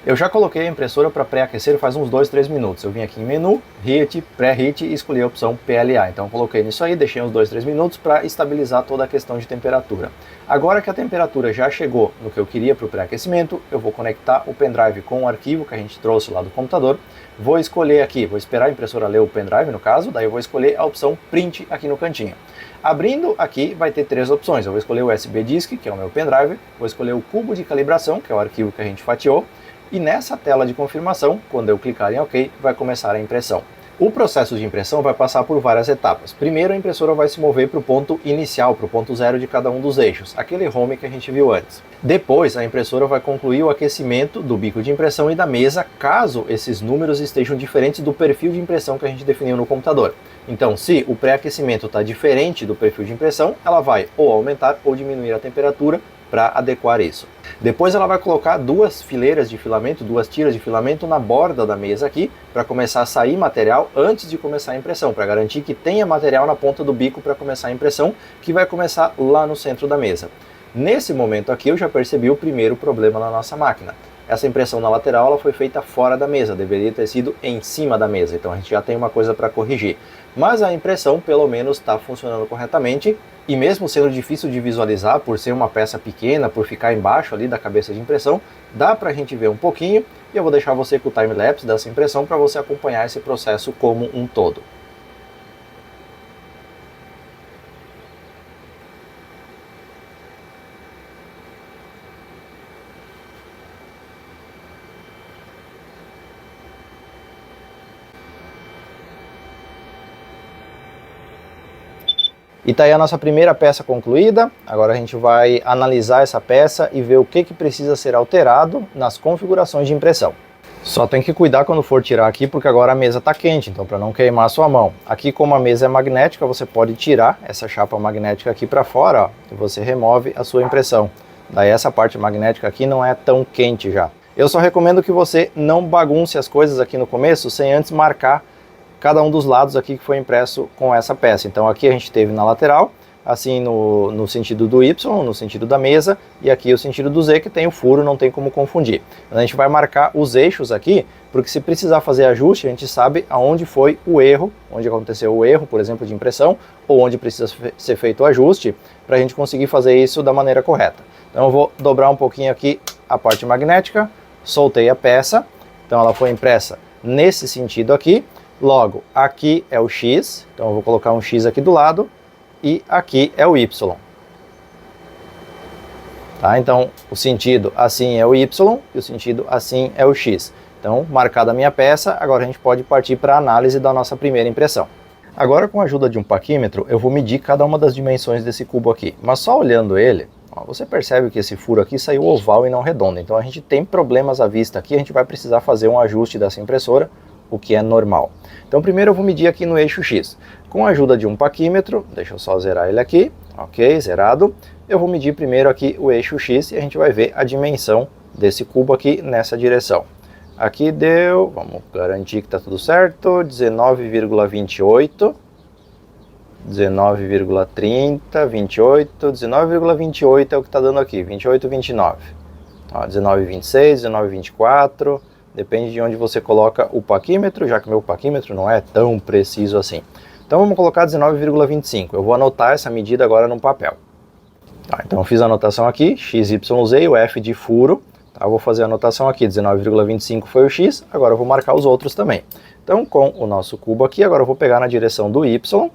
Speaker 1: Eu já coloquei a impressora para pré-aquecer faz uns 2-3 minutos. Eu vim aqui em menu, Heat, Pré-Heat e escolhi a opção PLA. Então eu coloquei nisso aí, deixei uns 2-3 minutos para estabilizar toda a questão de temperatura. Agora que a temperatura já chegou no que eu queria para o pré-aquecimento, eu vou conectar o pendrive com o arquivo que a gente trouxe lá do computador. Vou escolher aqui, vou esperar a impressora ler o pendrive no caso, daí eu vou escolher a opção Print aqui no cantinho. Abrindo aqui vai ter 3 opções. Eu vou escolher o USB Disk, que é o meu pendrive, vou escolher o cubo de calibração, que é o arquivo que a gente fatiou, e nessa tela de confirmação, quando eu clicar em OK, vai começar a impressão. O processo de impressão vai passar por várias etapas. Primeiro, a impressora vai se mover para o ponto inicial, para o ponto zero de cada um dos eixos, aquele home que a gente viu antes. Depois, a impressora vai concluir o aquecimento do bico de impressão e da mesa, caso esses números estejam diferentes do perfil de impressão que a gente definiu no computador. Então, se o pré-aquecimento está diferente do perfil de impressão, ela vai ou aumentar ou diminuir a temperatura para adequar isso. Depois ela vai colocar 2 fileiras de filamento, 2 tiras de filamento na borda da mesa aqui, para começar a sair material antes de começar a impressão, para garantir que tenha material na ponta do bico para começar a impressão, que vai começar lá no centro da mesa. Nesse momento aqui eu já percebi o primeiro problema na nossa máquina. Essa impressão na lateral ela foi feita fora da mesa, deveria ter sido em cima da mesa, então a gente já tem uma coisa para corrigir. Mas a impressão pelo menos está funcionando corretamente, e mesmo sendo difícil de visualizar por ser uma peça pequena, por ficar embaixo ali da cabeça de impressão, dá para a gente ver um pouquinho, e eu vou deixar você com o time-lapse dessa impressão para você acompanhar esse processo como um todo. E tá aí a nossa primeira peça concluída. Agora a gente vai analisar essa peça e ver o que precisa ser alterado nas configurações de impressão. Só tem que cuidar quando for tirar aqui, porque agora a mesa está quente, então para não queimar a sua mão. Aqui, como a mesa é magnética, você pode tirar essa chapa magnética aqui para fora, ó, e você remove a sua impressão. Daí essa parte magnética aqui não é tão quente já. Eu só recomendo que você não bagunce as coisas aqui no começo, sem antes marcar cada um dos lados aqui que foi impresso com essa peça. Então aqui a gente teve na lateral, assim no sentido do Y, no sentido da mesa, e aqui o sentido do Z, que tem o furo, não tem como confundir. Então a gente vai marcar os eixos aqui, porque se precisar fazer ajuste, a gente sabe aonde foi o erro, onde aconteceu o erro, por exemplo, de impressão, ou onde precisa ser feito o ajuste, para a gente conseguir fazer isso da maneira correta. Então eu vou dobrar um pouquinho aqui a parte magnética, soltei a peça, então ela foi impressa nesse sentido aqui. Logo, aqui é o X, então eu vou colocar um X aqui do lado, e aqui é o Y. Tá? Então, o sentido assim é o Y, e o sentido assim é o X. Então, marcada a minha peça, agora a gente pode partir para a análise da nossa primeira impressão. Agora, com a ajuda de um paquímetro, eu vou medir cada uma das dimensões desse cubo aqui. Mas só olhando ele, ó, você percebe que esse furo aqui saiu oval e não redondo. Então, a gente tem problemas à vista aqui, a gente vai precisar fazer um ajuste dessa impressora, o que é normal. Então primeiro eu vou medir aqui no eixo X. Com a ajuda de um paquímetro, deixa eu só zerar ele aqui, ok, zerado. Eu vou medir primeiro aqui o eixo X e a gente vai ver a dimensão desse cubo aqui nessa direção. Aqui deu, vamos garantir que está tudo certo, 19,28, 19,30, 28, 19,28 é o que está dando aqui, 28, 29. 19,26, 19,24... Depende de onde você coloca o paquímetro, já que meu paquímetro não é tão preciso assim. Então vamos colocar 19,25. Eu vou anotar essa medida agora no papel. Tá, então eu fiz a anotação aqui, x, y, z e o f de furo. Tá, eu vou fazer a anotação aqui, 19,25 foi o x, agora eu vou marcar os outros também. Então com o nosso cubo aqui, agora eu vou pegar na direção do y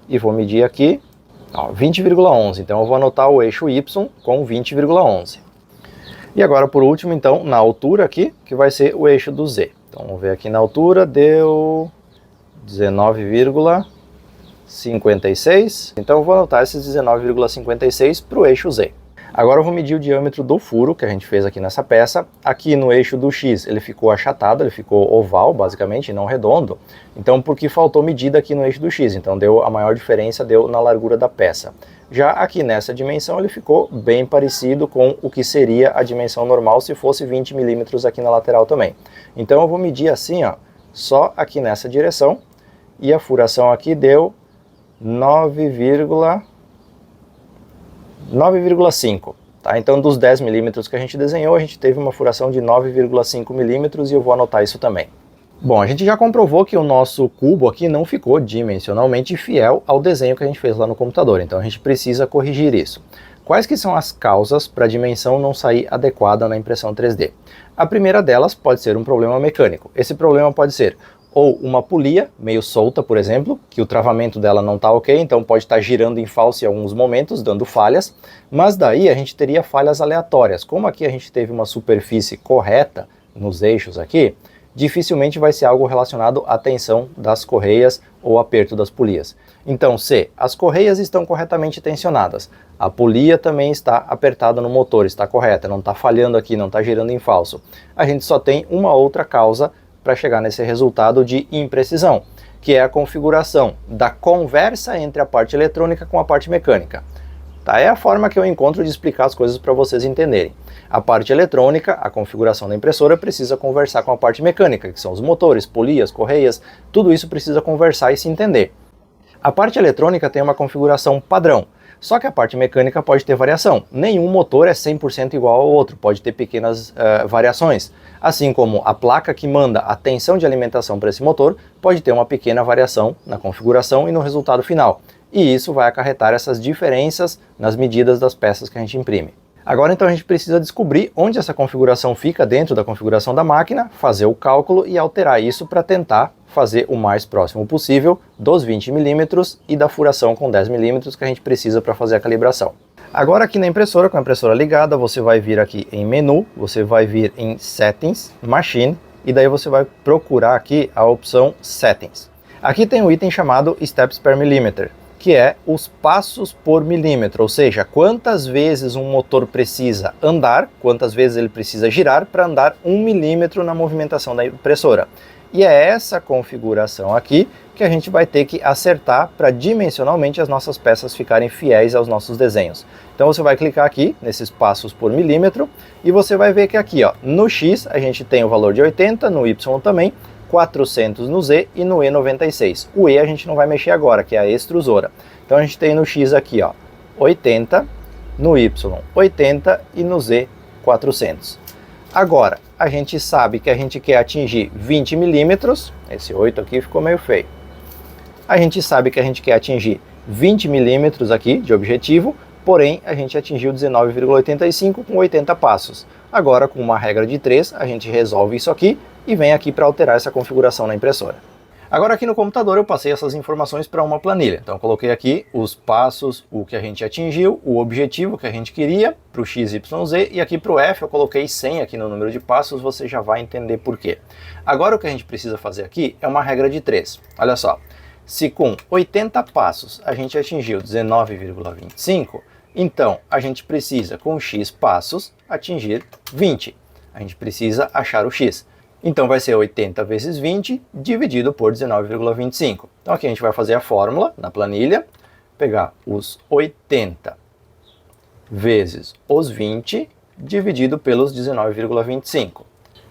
Speaker 1: e vou medir aqui 20,11. Então eu vou anotar o eixo y com 20,11. E agora, por último, então, na altura aqui, que vai ser o eixo do Z. Então, vamos ver aqui na altura, deu 19,56. Então, eu vou anotar esses 19,56 para o eixo Z. Agora eu vou medir o diâmetro do furo que a gente fez aqui nessa peça. Aqui no eixo do X ele ficou achatado, ele ficou oval basicamente, não redondo. Então porque faltou medida aqui no eixo do X, então a maior diferença deu na largura da peça. Já aqui nessa dimensão ele ficou bem parecido com o que seria a dimensão normal se fosse 20 milímetros aqui na lateral também. Então eu vou medir assim, ó, só aqui nessa direção, e a furação aqui deu 9,5, tá? Então dos 10 milímetros que a gente desenhou, a gente teve uma furação de 9,5 milímetros e eu vou anotar isso também. Bom, a gente já comprovou que o nosso cubo aqui não ficou dimensionalmente fiel ao desenho que a gente fez lá no computador, então a gente precisa corrigir isso. Quais que são as causas para a dimensão não sair adequada na impressão 3D? A primeira delas pode ser um problema mecânico. Esse problema pode ser ou uma polia meio solta, por exemplo, que o travamento dela não está ok, então pode estar girando em falso em alguns momentos, dando falhas, mas daí a gente teria falhas aleatórias. Como aqui a gente teve uma superfície correta nos eixos aqui, dificilmente vai ser algo relacionado à tensão das correias ou aperto das polias. Então, se as correias estão corretamente tensionadas, a polia também está apertada no motor, está correta, não está falhando aqui, não está girando em falso, a gente só tem uma outra causa para chegar nesse resultado de imprecisão, que é a configuração da conversa entre a parte eletrônica com a parte mecânica. Tá? É a forma que eu encontro de explicar as coisas para vocês entenderem. A parte eletrônica, a configuração da impressora, precisa conversar com a parte mecânica, que são os motores, polias, correias, tudo isso precisa conversar e se entender. A parte eletrônica tem uma configuração padrão, só que a parte mecânica pode ter variação. Nenhum motor é 100% igual ao outro, pode ter pequenas variações. Assim como a placa que manda a tensão de alimentação para esse motor pode ter uma pequena variação na configuração e no resultado final. E isso vai acarretar essas diferenças nas medidas das peças que a gente imprime. Agora então a gente precisa descobrir onde essa configuração fica dentro da configuração da máquina, fazer o cálculo e alterar isso para tentar fazer o mais próximo possível dos 20 milímetros e da furação com 10 milímetros que a gente precisa para fazer a calibração. Agora aqui na impressora, com a impressora ligada, você vai vir aqui em menu, você vai vir em Settings, Machine, e daí você vai procurar aqui a opção Settings. Aqui tem um item chamado Steps per Millimeter, que é os passos por milímetro, ou seja, quantas vezes um motor precisa andar, quantas vezes ele precisa girar para andar 1 milímetro na movimentação da impressora. E é essa configuração aqui que a gente vai ter que acertar para dimensionalmente as nossas peças ficarem fiéis aos nossos desenhos. Então você vai clicar aqui nesses passos por milímetro e você vai ver que aqui, ó, no X a gente tem o valor de 80, no Y também, 400 no Z e no E 96. O E a gente não vai mexer agora, que é a extrusora. Então a gente tem no X aqui, ó, 80, no Y 80 e no Z 400. Agora, a gente sabe que a gente quer atingir 20 milímetros, esse 8 aqui ficou meio feio. A gente sabe que a gente quer atingir 20 milímetros aqui de objetivo, porém a gente atingiu 19,85 com 80 passos. Agora, com uma regra de 3, a gente resolve isso aqui e vem aqui para alterar essa configuração na impressora. Agora aqui no computador eu passei essas informações para uma planilha. Então eu coloquei aqui os passos, o que a gente atingiu, o objetivo que a gente queria para o X, Y, Z, e aqui para o F eu coloquei 100 aqui no número de passos, você já vai entender por quê. Agora o que a gente precisa fazer aqui é uma regra de 3. Olha só, se com 80 passos a gente atingiu 19,25, então a gente precisa com X passos atingir 20. A gente precisa achar o X. Então vai ser 80 vezes 20 dividido por 19,25. Então aqui a gente vai fazer a fórmula na planilha, pegar os 80 vezes os 20 dividido pelos 19,25.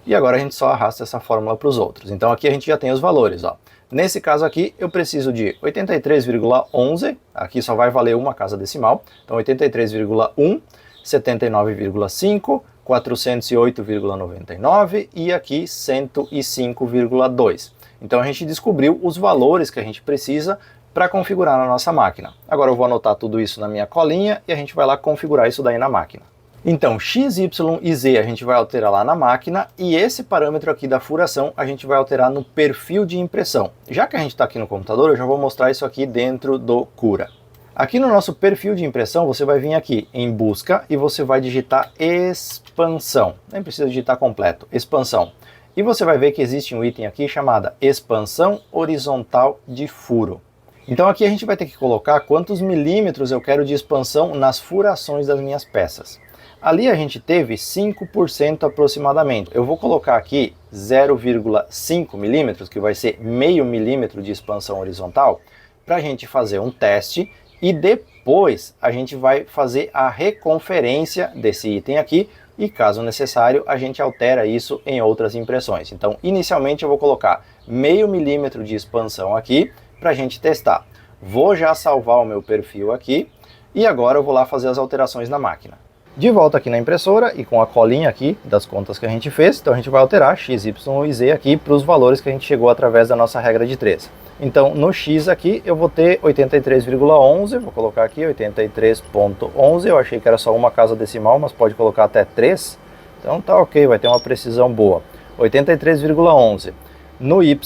Speaker 1: E agora a gente só arrasta essa fórmula para os outros. Então aqui a gente já tem os valores, ó. Nesse caso aqui eu preciso de 83,11, aqui só vai valer uma casa decimal, então 83,1, 79,5, 408,99 e aqui 105,2. Então a gente descobriu os valores que a gente precisa para configurar na nossa máquina. Agora eu vou anotar tudo isso na minha colinha e a gente vai lá configurar isso daí na máquina. Então X, Y e Z a gente vai alterar lá na máquina e esse parâmetro aqui da furação a gente vai alterar no perfil de impressão. Já que a gente está aqui no computador, eu já vou mostrar isso aqui dentro do Cura. Aqui no nosso perfil de impressão, você vai vir aqui em busca e você vai digitar expansão. Nem precisa digitar completo, expansão. E você vai ver que existe um item aqui chamado expansão horizontal de furo. Então aqui a gente vai ter que colocar quantos milímetros eu quero de expansão nas furações das minhas peças. Ali a gente teve 5% aproximadamente. Eu vou colocar aqui 0,5 milímetros, que vai ser meio milímetro de expansão horizontal, para a gente fazer um teste e depois a gente vai fazer a reconferência desse item aqui e, caso necessário, a gente altera isso em outras impressões. Então, inicialmente eu vou colocar meio milímetro de expansão aqui para a gente testar. Vou já salvar o meu perfil aqui e agora eu vou lá fazer as alterações na máquina. De volta aqui na impressora e com a colinha aqui das contas que a gente fez, então a gente vai alterar x, y e z aqui para os valores que a gente chegou através da nossa regra de 3. Então no x aqui eu vou ter 83,11, vou colocar aqui 83,11, eu achei que era só uma casa decimal, mas pode colocar até 3, então tá ok, vai ter uma precisão boa. 83,11. No y,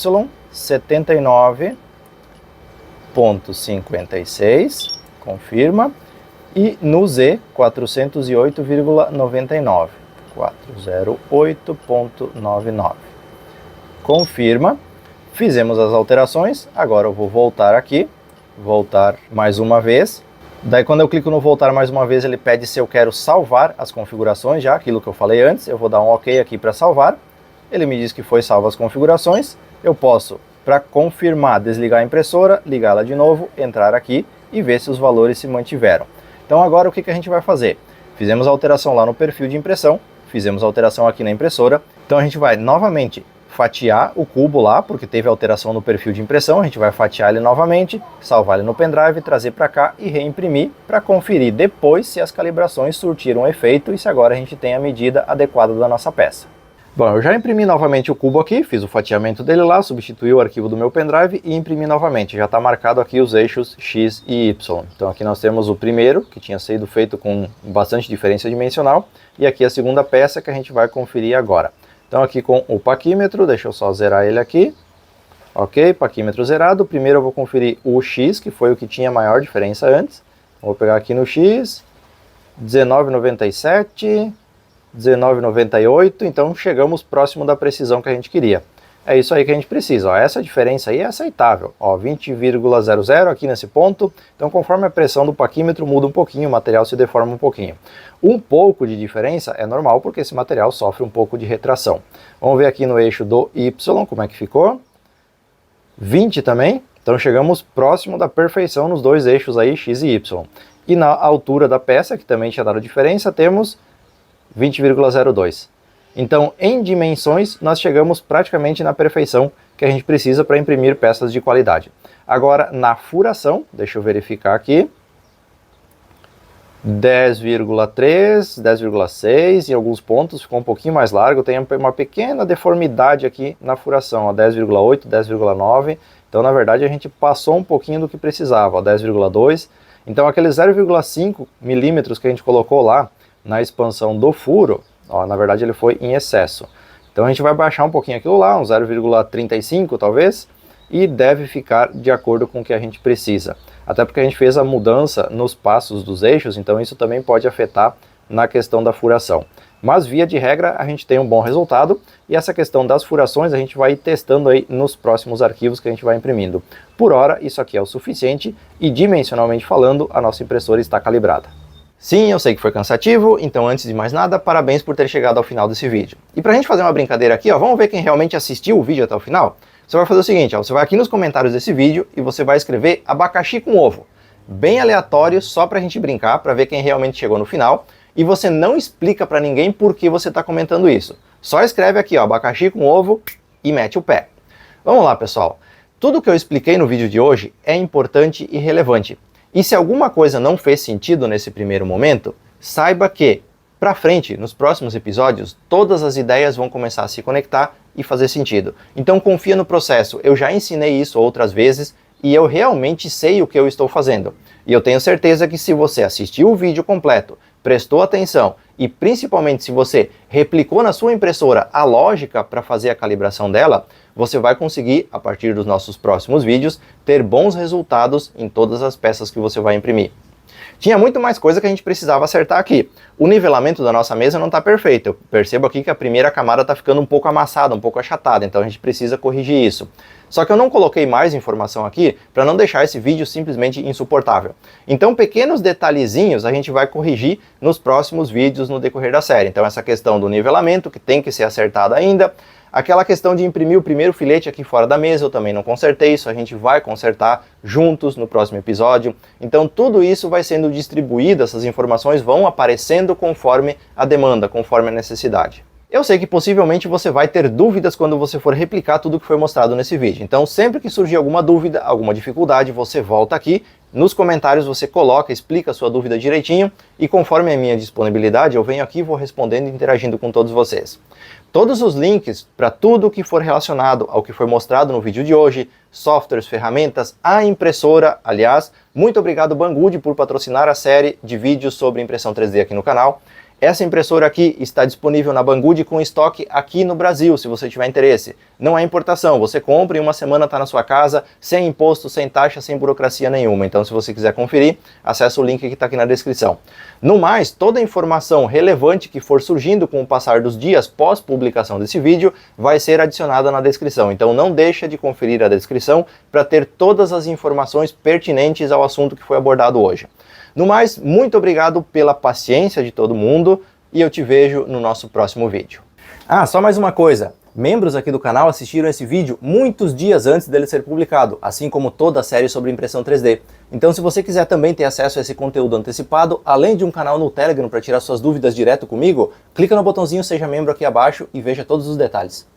Speaker 1: 79,56, confirma. E no Z, 408,99. 408,99. Confirma. Fizemos as alterações. Agora eu vou voltar aqui. Voltar mais uma vez. Daí quando eu clico no voltar mais uma vez, ele pede se eu quero salvar as configurações já, aquilo que eu falei antes. Eu vou dar um OK aqui para salvar. Ele me diz que foi salvo as configurações. Eu posso, para confirmar, desligar a impressora, ligá-la de novo, entrar aqui e ver se os valores se mantiveram. Então agora o que a gente vai fazer? Fizemos a alteração lá no perfil de impressão, fizemos a alteração aqui na impressora, então a gente vai novamente fatiar o cubo lá, porque teve alteração no perfil de impressão, a gente vai fatiar ele novamente, salvar ele no pendrive, trazer para cá e reimprimir para conferir depois se as calibrações surtiram efeito e se agora a gente tem a medida adequada da nossa peça. Bom, eu já imprimi novamente o cubo aqui, fiz o fatiamento dele lá, substituí o arquivo do meu pendrive e imprimi novamente. Já está marcado aqui os eixos X e Y. Então aqui nós temos o primeiro, que tinha sido feito com bastante diferença dimensional, e aqui a segunda peça que a gente vai conferir agora. Então aqui com o paquímetro, deixa eu só zerar ele aqui. Ok, paquímetro zerado. Primeiro eu vou conferir o X, que foi o que tinha maior diferença antes. Vou pegar aqui no X, 19,97... 19,98, então chegamos próximo da precisão que a gente queria. É isso aí que a gente precisa, ó. Essa diferença aí é aceitável, ó, 20,00 aqui nesse ponto, então conforme a pressão do paquímetro muda um pouquinho, o material se deforma um pouquinho. Um pouco de diferença é normal, porque esse material sofre um pouco de retração. Vamos ver aqui no eixo do Y, como é que ficou. 20 também, então chegamos próximo da perfeição nos dois eixos aí, X e Y. E na altura da peça, que também tinha dado diferença, temos 20,02. Então, em dimensões, nós chegamos praticamente na perfeição que a gente precisa para imprimir peças de qualidade. Agora, na furação, deixa eu verificar aqui, 10,3, 10,6, em alguns pontos ficou um pouquinho mais largo, tem uma pequena deformidade aqui na furação, 10,8, 10,9, então na verdade a gente passou um pouquinho do que precisava, 10,2, então aqueles 0,5 milímetros que a gente colocou lá, na expansão do furo, ó, na verdade ele foi em excesso. Então a gente vai baixar um pouquinho aquilo lá, um 0,35 talvez, e deve ficar de acordo com o que a gente precisa. Até porque a gente fez a mudança nos passos dos eixos, então isso também pode afetar na questão da furação. Mas via de regra a gente tem um bom resultado, e essa questão das furações a gente vai ir testando aí nos próximos arquivos que a gente vai imprimindo. Por hora isso aqui é o suficiente, e dimensionalmente falando a nossa impressora está calibrada. Sim, eu sei que foi cansativo, então antes de mais nada, parabéns por ter chegado ao final desse vídeo. E pra gente fazer uma brincadeira aqui, ó, vamos ver quem realmente assistiu o vídeo até o final? Você vai fazer o seguinte, ó, você vai aqui nos comentários desse vídeo e você vai escrever abacaxi com ovo. Bem aleatório, só pra gente brincar, pra ver quem realmente chegou no final. E você não explica pra ninguém por que você tá comentando isso. Só escreve aqui, ó, abacaxi com ovo e mete o pé. Vamos lá, pessoal. Tudo que eu expliquei no vídeo de hoje é importante e relevante. E se alguma coisa não fez sentido nesse primeiro momento, saiba que, pra frente, nos próximos episódios, todas as ideias vão começar a se conectar e fazer sentido. Então confia no processo, eu já ensinei isso outras vezes e eu realmente sei o que eu estou fazendo. E eu tenho certeza que se você assistiu o vídeo completo, prestou atenção e principalmente se você replicou na sua impressora a lógica para fazer a calibração dela, você vai conseguir, a partir dos nossos próximos vídeos, ter bons resultados em todas as peças que você vai imprimir. Tinha muito mais coisa que a gente precisava acertar aqui. O nivelamento da nossa mesa não está perfeito. Eu percebo aqui que a primeira camada está ficando um pouco amassada, um pouco achatada, então a gente precisa corrigir isso. Só que eu não coloquei mais informação aqui para não deixar esse vídeo simplesmente insuportável. Então pequenos detalhezinhos a gente vai corrigir nos próximos vídeos no decorrer da série. Então essa questão do nivelamento, que tem que ser acertada ainda. Aquela questão de imprimir o primeiro filete aqui fora da mesa, eu também não consertei, isso a gente vai consertar juntos no próximo episódio. Então tudo isso vai sendo distribuído, essas informações vão aparecendo conforme a demanda, conforme a necessidade. Eu sei que possivelmente você vai ter dúvidas quando você for replicar tudo que foi mostrado nesse vídeo. Então sempre que surgir alguma dúvida, alguma dificuldade, você volta aqui. Nos comentários você coloca, explica a sua dúvida direitinho e conforme a minha disponibilidade eu venho aqui e vou respondendo e interagindo com todos vocês. Todos os links para tudo que for relacionado ao que foi mostrado no vídeo de hoje, softwares, ferramentas, a impressora, aliás, muito obrigado Banggood por patrocinar a série de vídeos sobre impressão 3D aqui no canal. Essa impressora aqui está disponível na Banggood com estoque aqui no Brasil, se você tiver interesse. Não é importação, você compra e uma semana está na sua casa, sem imposto, sem taxa, sem burocracia nenhuma. Então se você quiser conferir, acessa o link que está aqui na descrição. No mais, toda a informação relevante que for surgindo com o passar dos dias pós-publicação desse vídeo vai ser adicionada na descrição. Então não deixa de conferir a descrição para ter todas as informações pertinentes ao assunto que foi abordado hoje. No mais, muito obrigado pela paciência de todo mundo e eu te vejo no nosso próximo vídeo. Ah, só mais uma coisa. Membros aqui do canal assistiram esse vídeo muitos dias antes dele ser publicado, assim como toda a série sobre impressão 3D. Então se você quiser também ter acesso a esse conteúdo antecipado, além de um canal no Telegram para tirar suas dúvidas direto comigo, clica no botãozinho Seja Membro aqui abaixo e veja todos os detalhes.